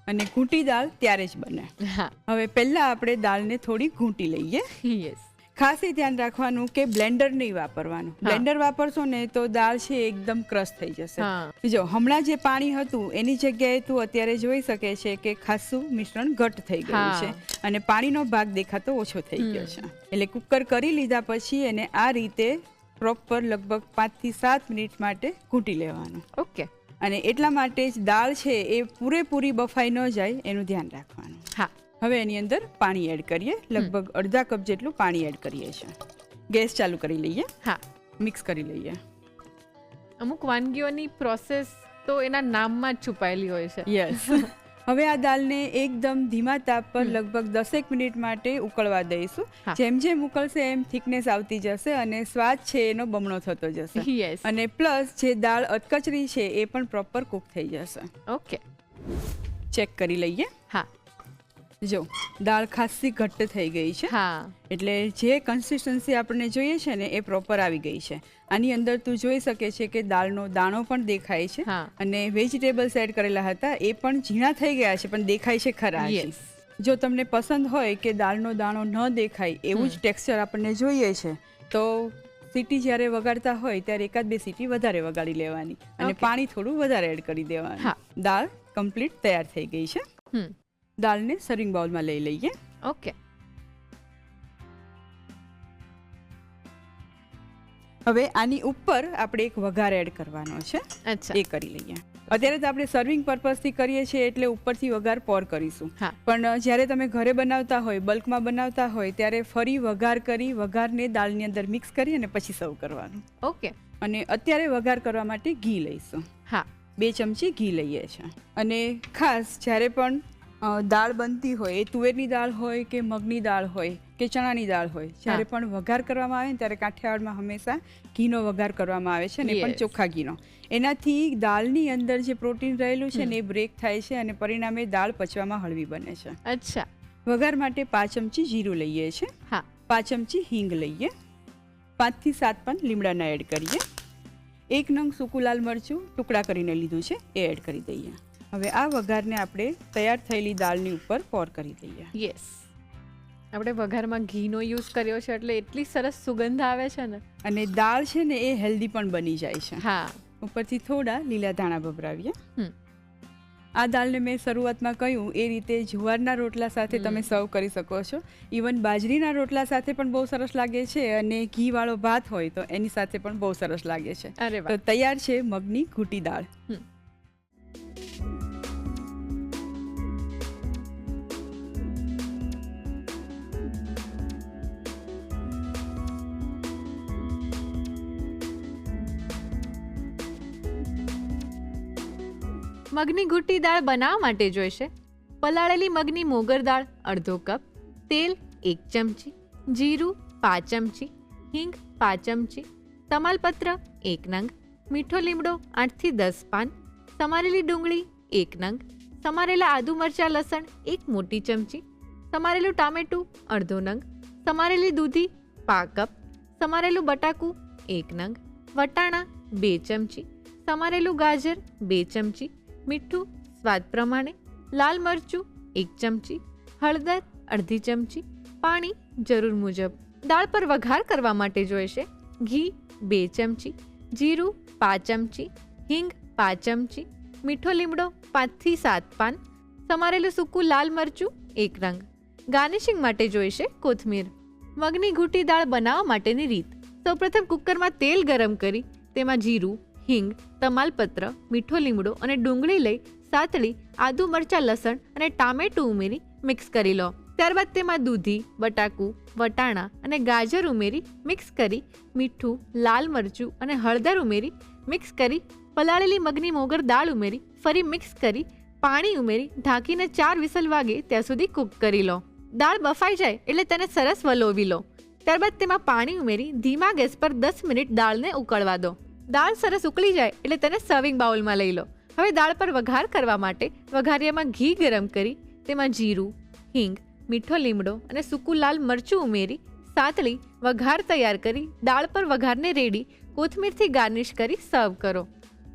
અને ઘૂંટી દાળ ત્યારે જ બને. હા હવે પહેલા આપણે દાળને થોડી ઘૂંટી લઈએ. યસ ખાસ એ ધ્યાન રાખવાનું કે બ્લેન્ડર નહીં વાપરવાનું. બ્લેન્ડર વાપરશો ને તો દાળ છે એકદમ ક્રશ થઈ જશે. હા જો હમણાં જે પાણી હતું એની જગ્યાએ તું અત્યારે જોઈ શકે છે કે ખાસું મિશ્રણ ઘટ થઈ ગયું છે અને પાણીનો ભાગ દેખાતો ઓછો થઈ ગયો છે. એટલે કુકર કરી લીધા પછી એને આ રીતે પ્રોપર લગભગ 5 થી 7 મિનિટ માટે ઘૂંટી લેવાનું. ઓકે અને એટલા માટે જ દાળ છે એ પૂરેપૂરી બફાઈ ન જાય એનું ધ્યાન રાખવાનું. હા હવે એની અંદર પાણી એડ કરીએ. લગભગ અડધા કપ જેટલું પાણી એડ કરીએ છીએ. ગેસ ચાલુ કરી લઈએ. હા મિક્સ કરી લઈએ. અમુક વાનગીઓની પ્રોસેસ તો એના નામમાં જ છુપાયેલી હોય છે. યસ. હવે આ દાળને એકદમ ધીમા તાપ પર લગભગ 10 મિનિટ માટે ઉકળવા દઈશું. જેમ જેમ ઉકળશે એમ થિકનેસ આવતી જશે અને સ્વાદ છે એનો બમણો થતો જશે. યસ અને પ્લસ જે દાળ અધકચરી છે એ પણ પ્રોપર કુક થઈ જશે. ઓકે ચેક કરી લઈએ. હા જો દાળ ખાસી ઘટ્ટ થઈ ગઈ છે. હા એટલે જે કન્સિસ્ટન્સી આપણને જોઈએ છે ને એ પ્રોપર આવી ગઈ છે. આની અંદર તું જોઈ શકે છે કે દાળનો દાણો પણ દેખાય છે હા અને વેજીટેબલ્સ એડ કરેલા હતા એ પણ ઝીણા થઈ ગયા છે પણ દેખાય છે ખરા. યસ જો તમને પસંદ હોય કે દાળનો દાણો ન દેખાય એવું જ ટેક્સચર આપણને જોઈએ છે તો સીટી જ્યારે વગાડતા હોય ત્યારે 1-2 સીટી વધારે વગાડી લેવાની અને પાણી થોડું વધારે એડ કરી દેવાનું. દાળ કમ્પ્લીટ તૈયાર થઈ ગઈ છે. દાળને સર્વિંગ બાઉલમાં લઈ લઈએ. ઓકે હવે આની ઉપર આપણે એક વઘાર એડ કરવાનો છે. અચ્છા એ કરી લઈએ. અત્યારે તો આપણે સર્વિંગ પર્પઝથી કરીએ છીએ એટલે ઉપરથી વઘાર પોર કરીશું. પણ જ્યારે તમે ઘરે બનાવતા હોય બલ્કમાં બનાવતા હોય ત્યારે ફરી વઘાર કરી વઘારને દાળની અંદર મિક્સ કરી અને પછી સર્વ કરવાનું. ઓકે અને અત્યારે વઘાર કરવા માટે ઘી લઈશું. હા 2 ચમચી ઘી લઈએ છીએ. અને ખાસ જ્યારે પણ દાળ બનતી હોય એ તુવેરની દાળ હોય કે મગની દાળ હોય કે ચણાની દાળ હોય જ્યારે પણ વઘાર કરવામાં આવે ને ત્યારે કાઠિયાવાડમાં હંમેશા ઘીનો વઘાર કરવામાં આવે છે અને પણ ચોખ્ખા ઘીનો. એનાથી દાળની અંદર જે પ્રોટીન રહેલું છે ને એ બ્રેક થાય છે અને પરિણામે દાળ પચવામાં હળવી બને છે. અચ્છા વઘાર માટે 5 ચમચી જીરું લઈએ છીએ. હા 5 ચમચી હિંગ લઈએ. 5 થી 7 પાન લીમડાના એડ કરીએ. 1 નંગ સૂકું લાલ મરચું ટુકડા કરીને લીધું છે એ એડ કરી દઈએ. હવે આ વઘારને આપણે તૈયાર થયેલી દાળની ઉપર પોર કરી દઈએ. યસ આપણે વઘારમાં ઘીનો યુઝ કર્યો છે એટલે એટલી સરસ સુગંધ આવે છે ને અને દાળ છે ને એ હેલ્ધી પણ બની જાય છે. હા ઉપરથી થોડા લીલા ધાણા ભભરાવીએ. આ દાળને મેં શરૂઆતમાં કહ્યું એ રીતે જુવારના રોટલા સાથે તમે સર્વ કરી શકો છો. ઇવન બાજરીના રોટલા સાથે પણ બહુ સરસ લાગે છે અને ઘીવાળો ભાત હોય તો એની સાથે પણ બહુ સરસ લાગે છે. તો તૈયાર છે મગની ઘૂંટી દાળ. મગની ઘૂંટી દાળ બનાવવા માટે જોઈશે પલાળેલી મગની મોગર દાળ અડધો કપ, તેલ 1 ચમચી, જીરું 5 ચમચી, હિંગ 5 ચમચી, તમાલપત્ર 1 નંગ, મીઠો લીમડો 8 થી 10 પાન, સમારેલી ડુંગળી 1 નંગ, સમારેલા આદુ મરચાં લસણ 1 મોટી ચમચી, સમારેલું ટામેટું અડધો નંગ, સમારેલી દૂધી 1/2 કપ, સમારેલું બટાકું 1 નંગ, વટાણા 2 ચમચી, સમારેલું ગાજર 2 ચમચી, મીઠું સ્વાદ પ્રમાણે, લાલ મરચું 1 ચમચી, હળદર અડધી ચમચી, પાણી જરૂર મુજબ. દાળ પર વઘાર કરવા માટે જોઈશે ઘી 2 ચમચી, જીરું 5 ચમચી, હિંગ 5 ચમચી, મીઠો લીમડો 5 થી 7 પાન, સમારેલું સૂકું લાલ મરચું 1 રંગ. ગાર્નિશિંગ માટે જોઈશે કોથમીર. મગની ઘૂંટી દાળ બનાવવા માટેની રીત. સૌપ્રથમ કુકરમાં તેલ ગરમ કરી તેમાં જીરું, હિંગ, તમાલપત્ર, મીઠો લીમડો અને ડુંગળી લઈ સાતળી આદુ મરચાં લસણ અને ટામેટું ઉમેરી મિક્સ કરી લો. ત્યારબાદ તેમાં દૂધી, બટાકું, વટાણા અને ગાજર ઉમેરી મિક્સ કરી મીઠું, લાલ મરચું અને હળદર ઉમેરી મિક્સ કરી પલાળેલી મગની મોગર દાળ ઉમેરી ફરી મિક્સ કરી પાણી ઉમેરી ઢાંકીને 4 વિસલ વાગે ત્યાં સુધી કૂક કરી લો. દાળ બફાઈ જાય એટલે તેને સરસ વલોવી લો. ત્યારબાદ તેમાં પાણી ઉમેરી ધીમા ગેસ પર 10 મિનિટ દાળને ઉકળવા દો. દાળ સરસ ઉકળી જાય એટલે તેને સર્વિંગ બાઉલમાં લઈ લો. હવે દાળ પર વઘાર કરવા માટે વઘારિયામાં ઘી ગરમ કરી તેમાં જીરું, હિંગ, મીઠો લીમડો અને સૂકું લાલ મરચું ઉમેરી સાતળી વઘાર તૈયાર કરી દાળ પર વઘારને રેડી કોથમીરથી ગાર્નિશ કરી સર્વ કરો.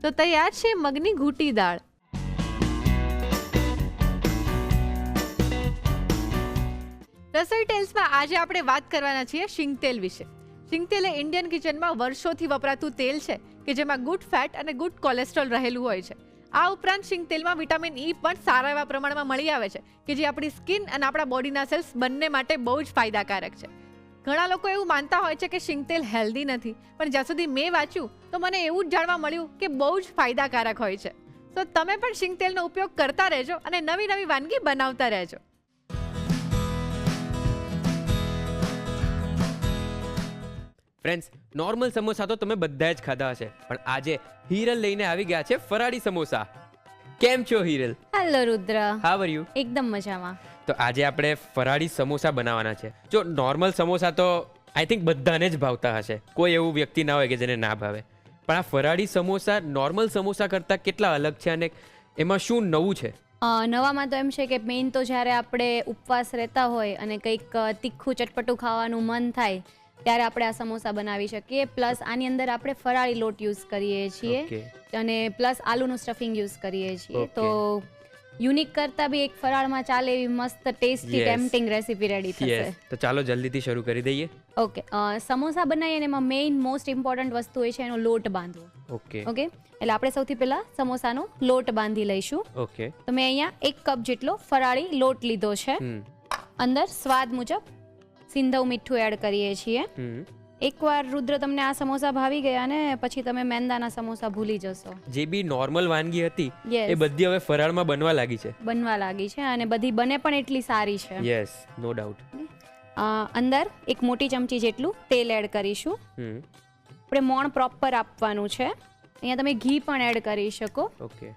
તો તૈયાર છે મગની ઘૂંટી દાળ. પહેલા આજે આપણે વાત કરવાના છીએ શીંગતેલ વિશે. શીંગતેલ એ ઇન્ડિયન કિચનમાં વર્ષોથી વપરાતું તેલ છે કે જેમાં ગુડ ફેટ અને ગુડ કોલેસ્ટ્રોલ રહેલું હોય છે. આ ઉપરાંત શીંગતેલમાં વિટામિન ઈ પણ સારા એવા પ્રમાણમાં મળી આવે છે કે જે આપણી સ્કિન અને આપણા બોડીના સેલ્સ બંને માટે બહુ જ ફાયદાકારક છે. ઘણા લોકો એવું માનતા હોય છે કે શીંગતેલ હેલ્ધી નથી, પણ જ્યાં સુધી મેં વાંચ્યું તો મને એવું જ જાણવા મળ્યું કે બહુ જ ફાયદાકારક હોય છે. તો તમે પણ શીંગતેલનો ઉપયોગ કરતા રહેજો અને નવી નવી વાનગી બનાવતા રહેજો. ફ્રેન્ડ્સ, નોર્મલ સમોસા તો તમે બધા જ ખાધા હશે, પણ આજે હિરલ લઈને આવી ગયા છે ફરાળી સમોસા. કેમ છો Hiral? Hello Rudra. How are you? એકદમ મજામાં. તો આજે આપણે ફરાળી સમોસા બનાવવાના છે. જો નોર્મલ સમોસા તો આઈ થિંક બધાને જ ભાવતા હશે, કોઈ એવું વ્યક્તિ ના હોય કે જેને ના ભાવે. પણ આ ફરાળી સમોસા નોર્મલ સમોસા કરતાં કેટલા અલગ છે અને એમાં શું નવું છે? નવામાં તો એમ છે કે મેઇન તો જ્યારે આપણે ઉપવાસ રહેતા હોય અને કંઈક તીખું ચટપટું ખાવાનું મન થાય ત્યારે આપણે આ સમોસા બનાવી શકીએ. પ્લસ આની અંદર આપણે ફરાળી લોટ યુઝ કરીએ છીએ અને પ્લસ આલુનું સ્ટફિંગ યુઝ કરીએ છીએ. તો યુનિક કરતાં બી એક ફરાળમાં ચાલે એવી મસ્ત ટેસ્ટી ટેમ્પટિંગ રેસીપી રેડી થશે. તો ચાલો જલ્દીથી શરૂ કરી દઈએ. ઓકે, સમોસા બનાવીએ અને એમાં મેઇન મોસ્ટ ઇમ્પોર્ટન્ટ વસ્તુ એ છે એનો લોટ બાંધવો. ઓકે, એટલે આપણે સૌથી પહેલા સમોસાનો લોટ બાંધી લઈશું. ઓકે. તો મેં અહીંયા 1 કપ જેટલો ફરાળી લોટ લીધો છે. અંદર સ્વાદ મુજબ સિંધવ મીઠું એડ કરીએ છીએ. એકવાર રુદ્ર તમને આ સમોસા ભાવી ગયા ને પછી તમે મેંદાના સમોસા ભૂલી જશો. જે બી નોર્મલ વાનગી હતી Yes. એ બધી હવે ફરાળમાં બનવા લાગી છે અને બધી બને પણ એટલી સારી છે. Yes, no doubt. અંદર 1 મોટી ચમચી જેટલું તેલ એડ કરીશું. આપણે મોણ પ્રોપર આપવાનું છે. અહીંયા તમે ઘી પણ એડ કરી શકો. ઓકે.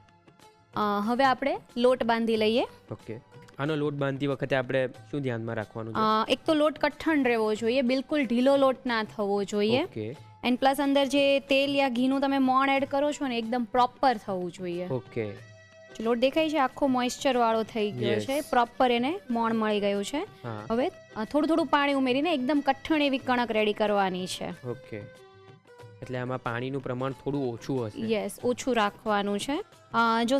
હવે આપણે લોટ બાંધી લઈએ. ઓકે. આનો લોટ બાંધતી વખતે આપણે શું ધ્યાનમાં રાખવાનું છે? એક તો લોટ કઠણ રહેવો જોઈએ, બિલકુલ ઢીલો લોટ ના થવો જોઈએ. ઓકે. એન્ડ પ્લસ અંદર જે તેલ યા ઘીનું તમે મોણ એડ કરો છો ને એકદમ પ્રોપર થવું જોઈએ. ઓકે. લોટ દેખાય છે આખો મોઇસ્ચર વાળો થઈ ગયો Yes. છે, પ્રોપર એને મોણ મળી ગયું છે. હા. હવે થોડું થોડું પાણી ઉમેરીને એકદમ કઠણ એવી કણક રેડી કરવાની છે. ઓકે. એટલે આમાં પાણીનું પ્રમાણ થોડું ઓછું હશે. યસ, ઓછું રાખવાનું છે. જો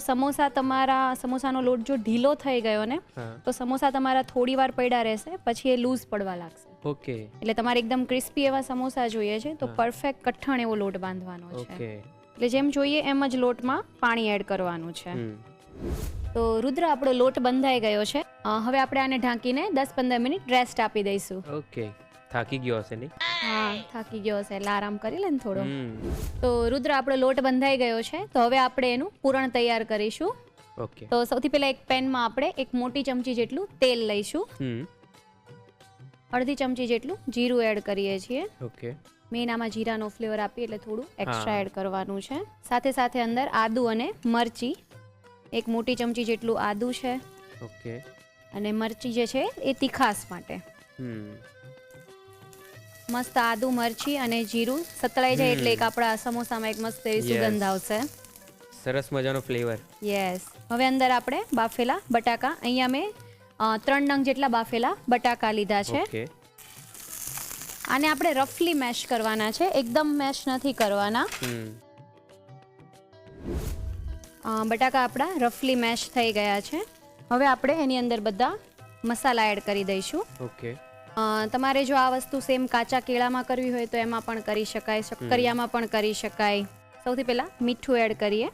સમોસાનો લોટ જો ઢીલો થઈ ગયો ને હા. તો સમોસા તમારા થોડી વાર પડ્યા રહેશે, પછી એ લૂઝ પડવા લાગશે. ઓકે. એટલે તમારે એકદમ ક્રિસ્પી એવા સમોસા જોઈએ છે તો હા. પરફેક્ટ કઠણ એવો લોટ બાંધવાનો છે. ઓકે. એટલે જેમ જોઈએ એમ જ લોટમાં પાણી એડ કરવાનું છે. તો રુદ્ર આપણો લોટ બંધાઈ ગયો છે. હવે આપણે આને ઢાંકીને 10-15 મિનિટ રેસ્ટ આપી દઈશું. ઓકે. થાકી ગયો હશે નહીં? હા, થાકી ગયો હશે એટલે આરામ કરી લે ને થોડો. તો રુદ્ર આપણો લોટ બંધાઈ ગયો છે. તો હવે આપણે એનું પૂરણ તૈયાર કરીશું. ઓકે. તો સૌથી પહેલા એક પેનમાં આપણે 1 મોટી ચમચી જેટલું તેલ લઈશું. અડધી ચમચી જેટલું જીરું એડ કરીએ છીએ. ઓકે. મેન આમાં જીરાનો ફ્લેવર આપીએ એટલે થોડું એક્સ્ટ્રા એડ કરવાનું છે. સાથે સાથે અંદર આદુ અને મરચી, 1 મોટી ચમચી જેટલું આદુ છે. ઓકે. અને મરચી જે છે એ તીખાસ માટે. મસ્ત આદુ મરચી અને જીરું સતળાઈ જાય એટલે એક આપણા સમોસામાં એક મસ્ત એવી સુગંધ આવશે. સરસ મજાનો ફ્લેવર. યસ. હવે અંદર આપણે બાફેલા બટાકા, અહીંયા મેં 3 નંગ જેટલા બાફેલા બટાકા લીધા છે. ઓકે. આને આપણે રફલી મેશ કરવાના છે, એકદમ મેશ નથી કરવાના. બટાકા આપણા રફલી મેશ થઈ ગયા છે. હવે આપણે એની અંદર બધા મસાલા એડ કરી દઈશું. ઓકે. તમારે જો આ વસ્તુ સેમ કાચા કેળામાં કરવી હોય તો એમાં પણ કરી શકાય, શક્કરિયામાં પણ કરી શકાય. સૌથી પહેલા મીઠું એડ કરીએ.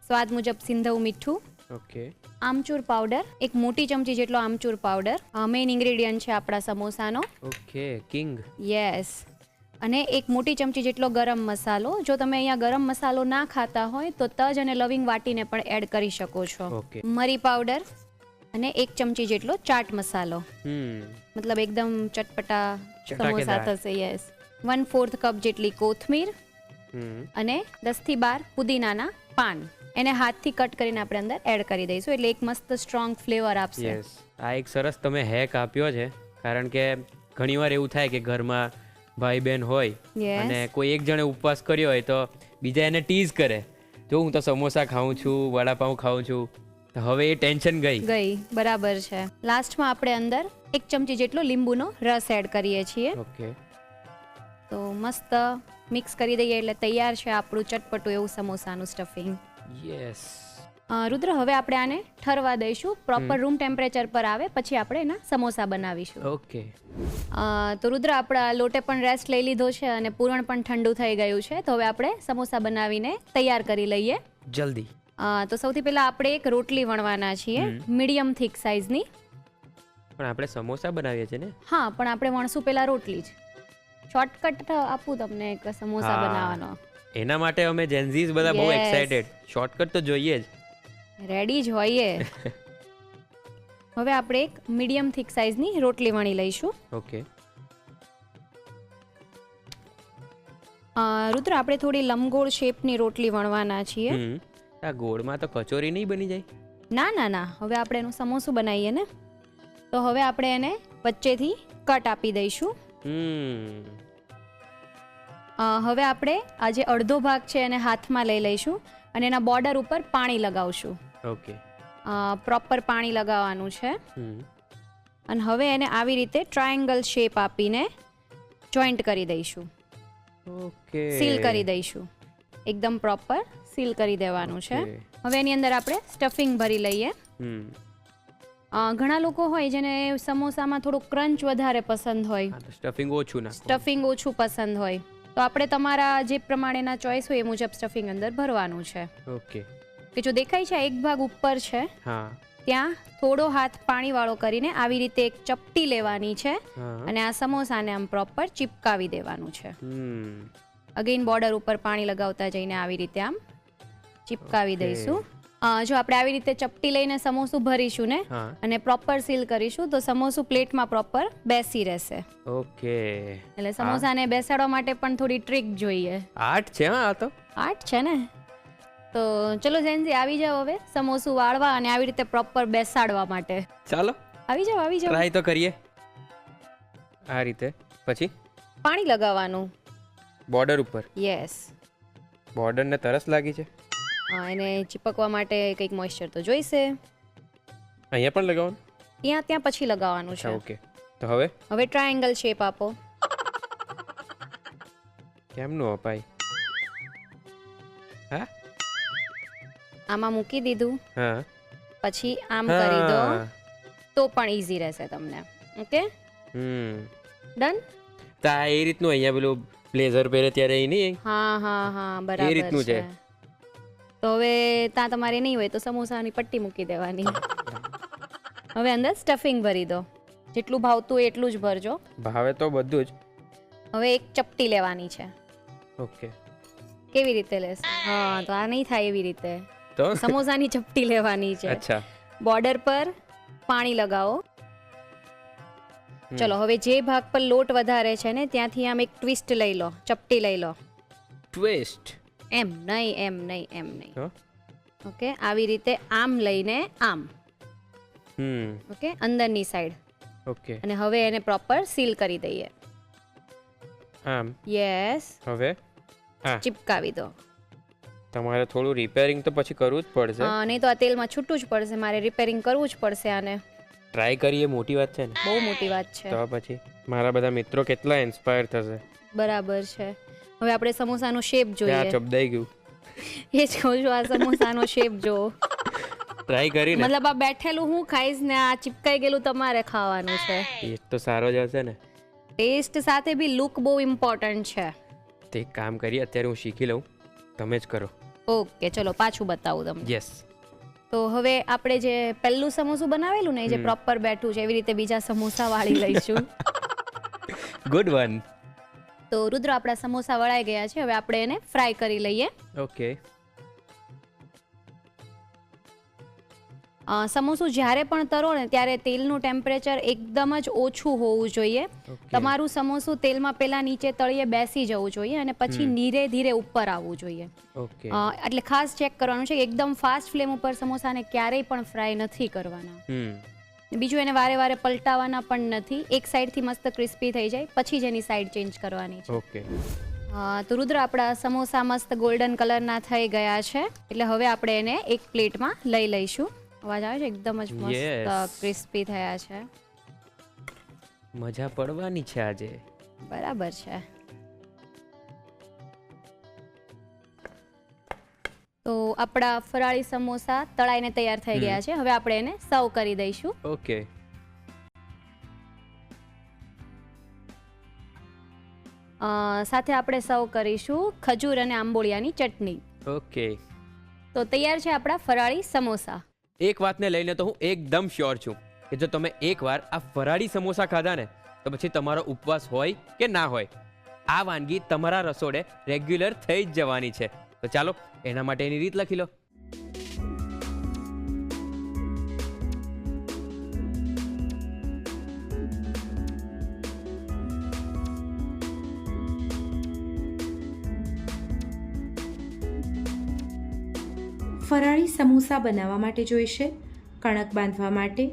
સ્વાદ મુજબ સિંધવ મીઠું. ઓકે. આમચૂર પાવડર, 1 મોટી ચમચી જેટલો આમચૂર પાવડર. મેઇન ઇન્ગ્રેડિયન્ટ છે આપણા સમોસાનો. ઓકે. કિંગ. યસ. અને 1 મોટી ચમચી જેટલો ગરમ મસાલો. જો તમે અહીંયા ગરમ મસાલો ના ખાતા હોય તો તજ અને લવિંગ વાટીને પણ એડ કરી શકો છો. ઓકે. મરી પાવડર અને 1 ચમચી જેટલો ચાટ મસાલો. મતલબ એકદમ ચટપટા સમોસા થશે. યસ. 1/4 કપ જેટલી કોથમીર અને 10 થી 12 પુદીનાના પાન. એને હાથથી કટ કરીને આપણે અંદર એડ કરી દઈશું એટલે એક મસ્ત સ્ટ્રોંગ ફ્લેવર આપશે. યસ. આ એક સરસ તમે હેક આપ્યો છે, કારણ કે ઘણીવાર એવું થાય કે ઘરમાં ભાઈ બહેન હોય અને કોઈ એક જણે ઉપવાસ કર્યો હોય તો બીજા એને ટીઝ કરે, જો હું તો સમોસા ખાઉં છું, વડાપાઉં ખાઉં છું. હવે એ ટેન્શન ગઈ. બરાબર છે. લાસ્ટમાં આપણે અંદર 1 ચમચી જેટલો લીંબુનો રસ એડ કરીએ છીએ. ઓકે. તો મસ્ત મિક્સ કરી દઈએ એટલે તૈયાર છે આપણું ચટપટું એવું સમોસાનું સ્ટફિંગ. યસ. રુદ્ર, હવે આપણે આને ઠરવા દઈશું. પ્રોપર રૂમ ટેમ્પરેચર પર આવે પછી આપણે એના સમોસા બનાવીશું. ઓકે. તો રુદ્ર, આપણા લોટે પણ રેસ્ટ લઈ લીધો છે અને પૂરણ પણ ઠંડુ થઈ ગયું છે. તો હવે આપણે સમોસા બનાવીને તૈયાર કરી લઈએ. જલ્દી. તો સૌથી પહેલા આપણે એક રોટલી વણવાના છીએ, મીડિયમ થીક સાઇઝની. પણ આપણે સમોસા બનાવીએ છીએ ને? હા, પણ આપણે વણશું પહેલા રોટલી જ. શોર્ટકટ આપું તમને એક સમોસા હા. બનાવવાનો. એના માટે અમે જેન્ઝીસ બધા બહુ Yes. એક્સાઇટેડ. શોર્ટકટ તો જોઈએ જ. રેડી જ હોઈએ. હવે આપણે એક મીડિયમ થીક સાઇઝની રોટલી વણી લઈશું. ઓકે. રુદ્ર, આપણે થોડી લંબગોળ શેપની રોટલી વણવાના છીએ. આ ગોળમાં તો કચોરી નહીં બની જાય? ના ના ના, હવે આપણે એનું સમોસું બનાવીએ ને. તો હવે આપણે એને વચ્ચેથી કટ આપી દઈશું. હવે આપણે આ જે અડધો ભાગ છે એને હાથમાં લઈ લઈશું અને એના બોર્ડર ઉપર પાણી લગાવશું. ઓકે. પ્રોપર પાણી લગાવવાનું છે. અને હવે એને આવી રીતે ટ્રાયેંગલ શેપ આપીને જોઈન્ટ કરી દઈશું, ઓકે. સીલ કરી દઈશું. એકદમ પ્રોપર સીલ કરી દેવાનું છે. હવે એની અંદર આપણે સ્ટફિંગ ભરી લઈએ. ઘણા લોકો હોય જેને સમોસામાં થોડું ક્રંચ વધારે પસંદ હોય, સ્ટફિંગ ઓછું નાખો. સ્ટફિંગ ઓછું પસંદ હોય, તો આપણે તમારા જે પ્રમાણેના ચોઈસ હોય એ મુજબ સ્ટફિંગ અંદર ભરવાનું છે. ઓકે. કે જો દેખાય છે એક ભાગ ઉપર છે, હા. ત્યાં થોડો હાથ પાણીવાળો કરીને આવી રીતે એક ચપટી લેવાની છે હા. અને આ સમોસાને આમ પ્રોપર ચિપકાવી દેવાનું છે. હમ. અગેન બોર્ડર ઉપર પાણી લગાવતા જઈને આવી રીતે આમ ચિપકાવી Okay. દઈશું. જો આપણે આવી રીતે ચપટી લઈને સમોસું ભરીશું ને હા. અને પ્રોપર સીલ કરીશું તો સમોસું પ્લેટમાં પ્રોપર બેસી રહેશે. ઓકે. એટલે સમોસાને બેસાડવા માટે પણ થોડી ટ્રીક જોઈએ. આર્ટ છે હા આ તો. આર્ટ છે ને. તો ચલો જેનજી, આવી જાઓ હવે સમોસું વાળવા અને આવી રીતે પ્રોપર બેસાડવા માટે. ચાલો આવી જાઓ, આવી જાઓ. ટ્રાય તો કરીએ. આ રીતે પછી પાણી લગાવવાનું. બોર્ડર ઉપર. યસ. બોર્ડરને તરસ લાગી છે. એને ચીપકવા માટે કંઈક મોઇસ્ચર તો જોઈશે. અહીંયા પણ લગાવવાનું? ત્યાં પછી લગાવવાનું અચ્છા, છે. ઓકે. તો હવે હવે ટ્રાયેંગલ શેપ આપો. કેમનું અપાય? હા આમાં મૂકી દીધું, હા. પછી આમ કરી દો હા. તો પણ ઈઝી રહેશે તમને. Okay, done. તો આ એ રીતનું અહીંયા પેલું બ્લેઝર પહેરે ત્યારે એ નહીં? હા હા હા, બરાબર એ રીતનું છે. તો હવે ત્યાં તમારે નહીં હોય તો સમોસાની પટ્ટી મૂકી દેવાની. હવે અંદર સ્ટફિંગ ભરી દો. જેટલું ભાવતું હોય એટલું જ ભરજો. ભાવે તો બધું જ. હવે એક ચપટી લેવાની છે. ઓકે. કેવી રીતે લેશે? હા, તો આ નહીં થાય એવી રીતે. તો સમોસાની ચપટી લેવાની છે. અચ્છા. બોર્ડર પર પાણી લગાવો. ચલો, હવે જે ભાગ પર લોટ વધારે છે ને ત્યાંથી આમ એક ટ્વિસ્ટ લઈ લો, ચપટી લઈ લો. ટ્વિસ્ટ? એમ નહીં, એમ નહીં, એમ નહીં. તો ઓકે, આવી રીતે આમ લઈને આમ. ઓકે, અંદરની સાઈડ. ઓકે. અને હવે એને પ્રોપર સીલ કરી દઈએ. આમ. યસ. હવે હા, ચિપકાવી દો. તમારે થોડું રિપેરિંગ તો પછી કરવું જ પડશે. નહીં તો આ તેલમાં છૂટું જ પડશે. મારે રિપેરિંગ કરવું જ પડશે આને. ટ્રાય કરીએ, મોટી વાત છે ને. બહુ મોટી વાત છે. તો પછી મારા બધા મિત્રો કેટલા ઇન્સ્પાયર થશે. બરાબર છે. હવે આપણે સમોસાનો શેપ ત્યાં જોઈએ. ચબદાઈ ગયું. એ જ કહું છું, આ સમોસાનો શેપ જો. ટ્રાય કરીને મતલબ આ બેઠેલું હું ખાઈશ ને આ ચિપકાઈ ગયેલું તમારે ખાવાનું છે. ટેસ્ટ તો સારો જ હશે ને. ટેસ્ટ સાથે બી લુક બહુ ઇમ્પોર્ટન્ટ છે. તો એક કામ કરીએ, અત્યારે હું શીખી લઉં, તમે જ કરો. ઓકે, ચલો પાછું બતાવું તમને. યસ. તો હવે આપણે જે પહેલું સમોસું બનાવેલું ને એ જે પ્રોપર બેઠું છે એવી રીતે બીજા સમોસા વાળી લઈશું. Good one. તો રુદ્ર, આપણા સમોસા વળાઈ ગયા છે. હવે આપણે એને ફ્રાય કરી લઈએ. ઓકે. સમોસું જ્યારે પણ તરો ને ત્યારે તેલનું ટેમ્પરેચર એકદમ જ ઓછું હોવું જોઈએ. તમારું સમોસું તેલમાં પહેલા નીચે તળિયે બેસી જવું જોઈએ અને પછી ધીરે ધીરે ઉપર આવવું જોઈએ. ઓકે. એટલે ખાસ ચેક કરવાનું છે કે એકદમ ફાસ્ટ ફ્લેમ ઉપર સમોસાને ક્યારેય પણ ફ્રાય નથી કરવાના. બીજું, એને વારે વારે પલટાવવાના પણ નથી. એક સાઈડથી મસ્ત ક્રિસ્પી થઈ જાય પછી જ એની સાઈડ ચેન્જ કરવાની છે. ઓકે. તો રુદ્ર, આપણા સમોસા મસ્ત ગોલ્ડન કલરના થઈ ગયા છે. એટલે હવે આપણે એને એક પ્લેટમાં લઈ લઈશું. અવાજ આવે છે? એકદમ જ મસ્ત ક્રિસ્પી થયા છે. મજા પડવાની છે આજે. બરાબર છે. તો આપણા ફરાળી સમોસા તળાઈને તૈયાર થઈ ગયા છે. હવે આપણે એને સર્વ કરી દઈશું. ઓકે. સાથે આપણે સર્વ કરીશું ખજૂર અને આંબોળિયાની ચટણી. ઓકે. તો તૈયાર છે આપણા ફરાળી સમોસા. એક વાતને લઈને તો હું એકદમ શ્યોર છું કે જો તમે એકવાર આ ફરાળી સમોસા ખાધા ને તો પછી તમારો ઉપવાસ હોય કે ના હોય, આ વાનગી તમારા રસોડે રેગ્યુલર થઈ જ જવાની છે. તો ચાલો એના માટેની રીત લખી લો. ફરાળી સમોસા બનાવવા માટે જોઈશે કણક બાંધવા માટે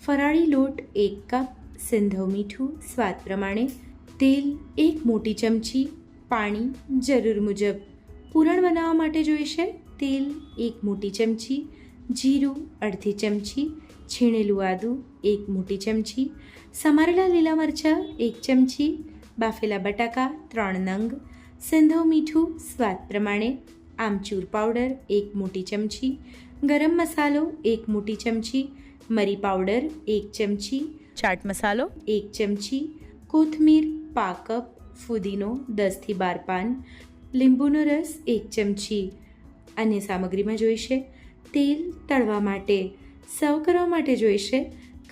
ફરાળી લોટ 1 કપ, સિંધવ મીઠું સ્વાદ પ્રમાણે, તેલ 1 મોટી ચમચી, પાણી જરૂર મુજબ. પૂરણ બનાવવા માટે જોઈશે તેલ 1 મોટી ચમચી, જીરું અડધી ચમચી, છીણેલું આદું 1 મોટી ચમચી, સમારેલા લીલા મરચાં 1 ચમચી, બાફેલા બટાકા 3 નંગ, સિંધવ મીઠું સ્વાદ પ્રમાણે, આમચૂર પાવડર 1 મોટી ચમચી, ગરમ મસાલો 1 મોટી ચમચી, મરી પાવડર 1 ચમચી, ચાટ મસાલો 1 ચમચી, કોથમીર પા કપ, ફુદીનો 10 થી 12 પાન, લીંબુનો રસ 1 ચમચી. અન્ય સામગ્રીમાં જોઈશે તેલ તળવા માટે, સર્વ કરવા માટે જોઈશે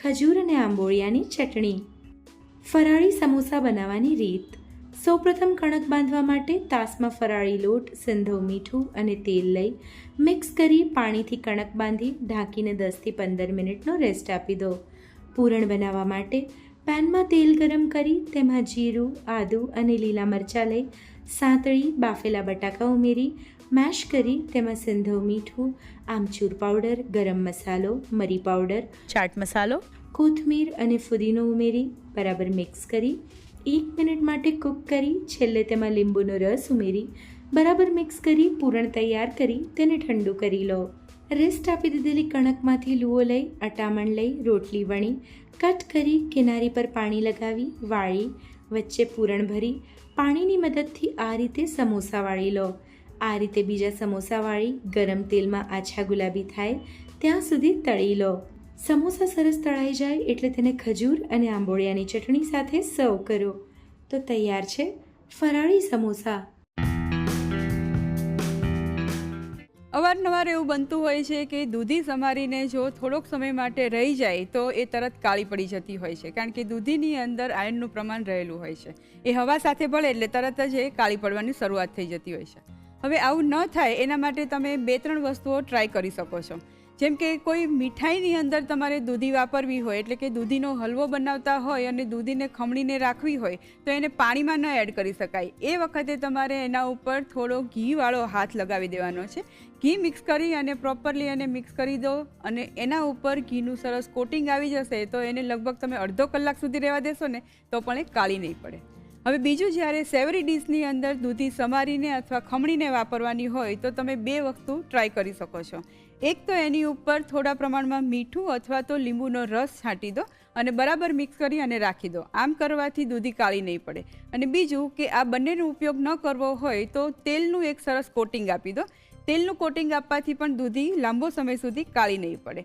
ખજૂર અને આંબોળિયાની ચટણી. ફરાળી સમોસા બનાવવાની રીત. સૌપ્રથમ કણક બાંધવા માટે તાસમાં ફરાળી લોટ, સિંધવ મીઠું અને તેલ લઈ મિક્સ કરી પાણીથી કણક બાંધી ઢાંકીને 10 થી 15 મિનિટનો રેસ્ટ આપી દો. પૂરણ બનાવવા માટે પેનમાં તેલ ગરમ કરી તેમાં જીરું, આદું અને લીલા મરચાં લઈ સાંતળી બાફેલા બટાકા ઉમેરી મેશ કરી તેમાં સિંધવ મીઠું, આમચૂર પાવડર, ગરમ મસાલો, મરી પાવડર, ચાટ મસાલો, કોથમીર અને ફુદીનો ઉમેરી બરાબર મિક્સ કરી 1 મિનિટ માટે કૂક કરી છેલ્લે તેમાં લીંબુનો રસ ઉમેરી બરાબર મિક્સ કરી પૂરણ તૈયાર કરી તેને ઠંડુ કરી લો. રેસ્ટ આપી દીધેલી કણકમાંથી લૂવો લઈ અટામણ લઈ રોટલી વણી કટ કરી કિનારી પર પાણી લગાવી વાળી વચ્ચે પૂરણ ભરી પાણીની મદદથી આ રીતે સમોસા વાળી લો. આ રીતે બીજા સમોસા વાળી ગરમ તેલમાં આછા ગુલાબી થાય ત્યાં સુધી તળી લો. સમોસા સરસ તળાઈ જાય એટલે તેને ખજૂર અને આંબોળિયાની ચટણી સાથે સર્વ કરો. તો તૈયાર છે ફરાળી સમોસા. અવારનવાર એવું બનતું હોય છે કે દૂધી સમારીને જો થોડોક સમય માટે રહી જાય તો એ તરત કાળી પડી જતી હોય છે, કારણ કે દૂધીની અંદર આયર્નનું પ્રમાણ રહેલું હોય છે. એ હવા સાથે ભળે એટલે તરત જ એ કાળી પડવાની શરૂઆત થઈ જતી હોય છે. હવે આવું ન થાય એના માટે તમે 2-3 વસ્તુઓ ટ્રાય કરી શકો છો. જેમ કે કોઈ મીઠાઈની અંદર તમારે દૂધી વાપરવી હોય, એટલે કે દૂધીનો હલવો બનાવતા હોય અને દૂધીને ખમણીને રાખવી હોય તો એને પાણીમાં ન એડ કરી શકાય. એ વખતે તમારે એના ઉપર થોડો ઘીવાળો હાથ લગાવી દેવાનો છે. ઘી મિક્સ કરી અને પ્રોપરલી એને મિક્સ કરી દો અને એના ઉપર ઘીનું સરસ કોટિંગ આવી જશે તો એને લગભગ તમે અડધો કલાક સુધી રહેવા દેશો ને તો પણ એ કાળી નહીં પડે. હવે બીજું, જ્યારે સેવરી ડીશની અંદર દૂધી સમારીને અથવા ખમણીને વાપરવાની હોય તો તમે 2 વસ્તુ ટ્રાય કરી શકો છો. એક તો એની ઉપર થોડા પ્રમાણમાં મીઠું અથવા તો લીંબુનો રસ છાંટી દો અને બરાબર મિક્સ કરી અને રાખી દો. આમ કરવાથી દૂધી કાળી નહીં પડે. અને બીજું કે આ બંનેનો ઉપયોગ ન કરવો હોય તો તેલનું એક સરસ કોટિંગ આપી દો. તેલનું કોટિંગ આપવાથી પણ દૂધી લાંબો સમય સુધી કાળી નહીં પડે.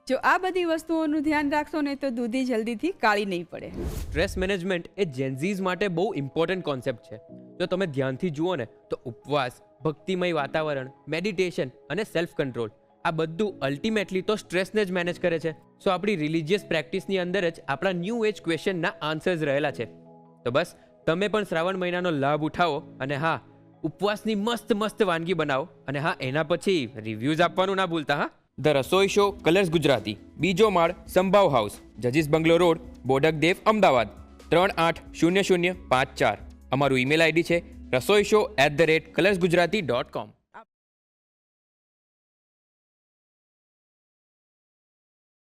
જો આ બધી વસ્તુઓનું ધ્યાન રાખશો ને તો દૂધી જલ્દીથી કાળી નહીં પડે. સ્ટ્રેસ મેનેજમેન્ટ એ જેન્ઝીઝ માટે બહુ ઇમ્પોર્ટન્ટ કોન્સેપ્ટ છે. જો તમે ધ્યાનથી જુઓ ને તો ઉપવાસ, ભક્તિમય વાતાવરણ, મેડિટેશન અને સેલ્ફ કંટ્રોલ આ બધું અલ્ટિમેટલી તો સ્ટ્રેસને જ મેનેજ કરે છે. સો આપણી રિલિજિયસ પ્રેક્ટિસની અંદર જ આપણા ન્યૂ એજ ક્વેશ્ચનના આન્સર્સ રહેલા છે. તો બસ તમે પણ શ્રાવણ મહિનાનો લાભ ઉઠાવો અને હા, ઉપવાસની મસ્ત મસ્ત વાનગી બનાવો અને હા, એના પછી રિવ્યૂઝ આપવાનું ના ભૂલતા. હા, the Rasoi show, colours Gujarati, બીજો માળ, સંભાવ હાઉસ, જજીસ બંગલો રોડ, બોડક દેવ, અમદાવાદ 380054. અમારું ઈમેલ આઈડી છે rasoishow@colorsgujarati.com.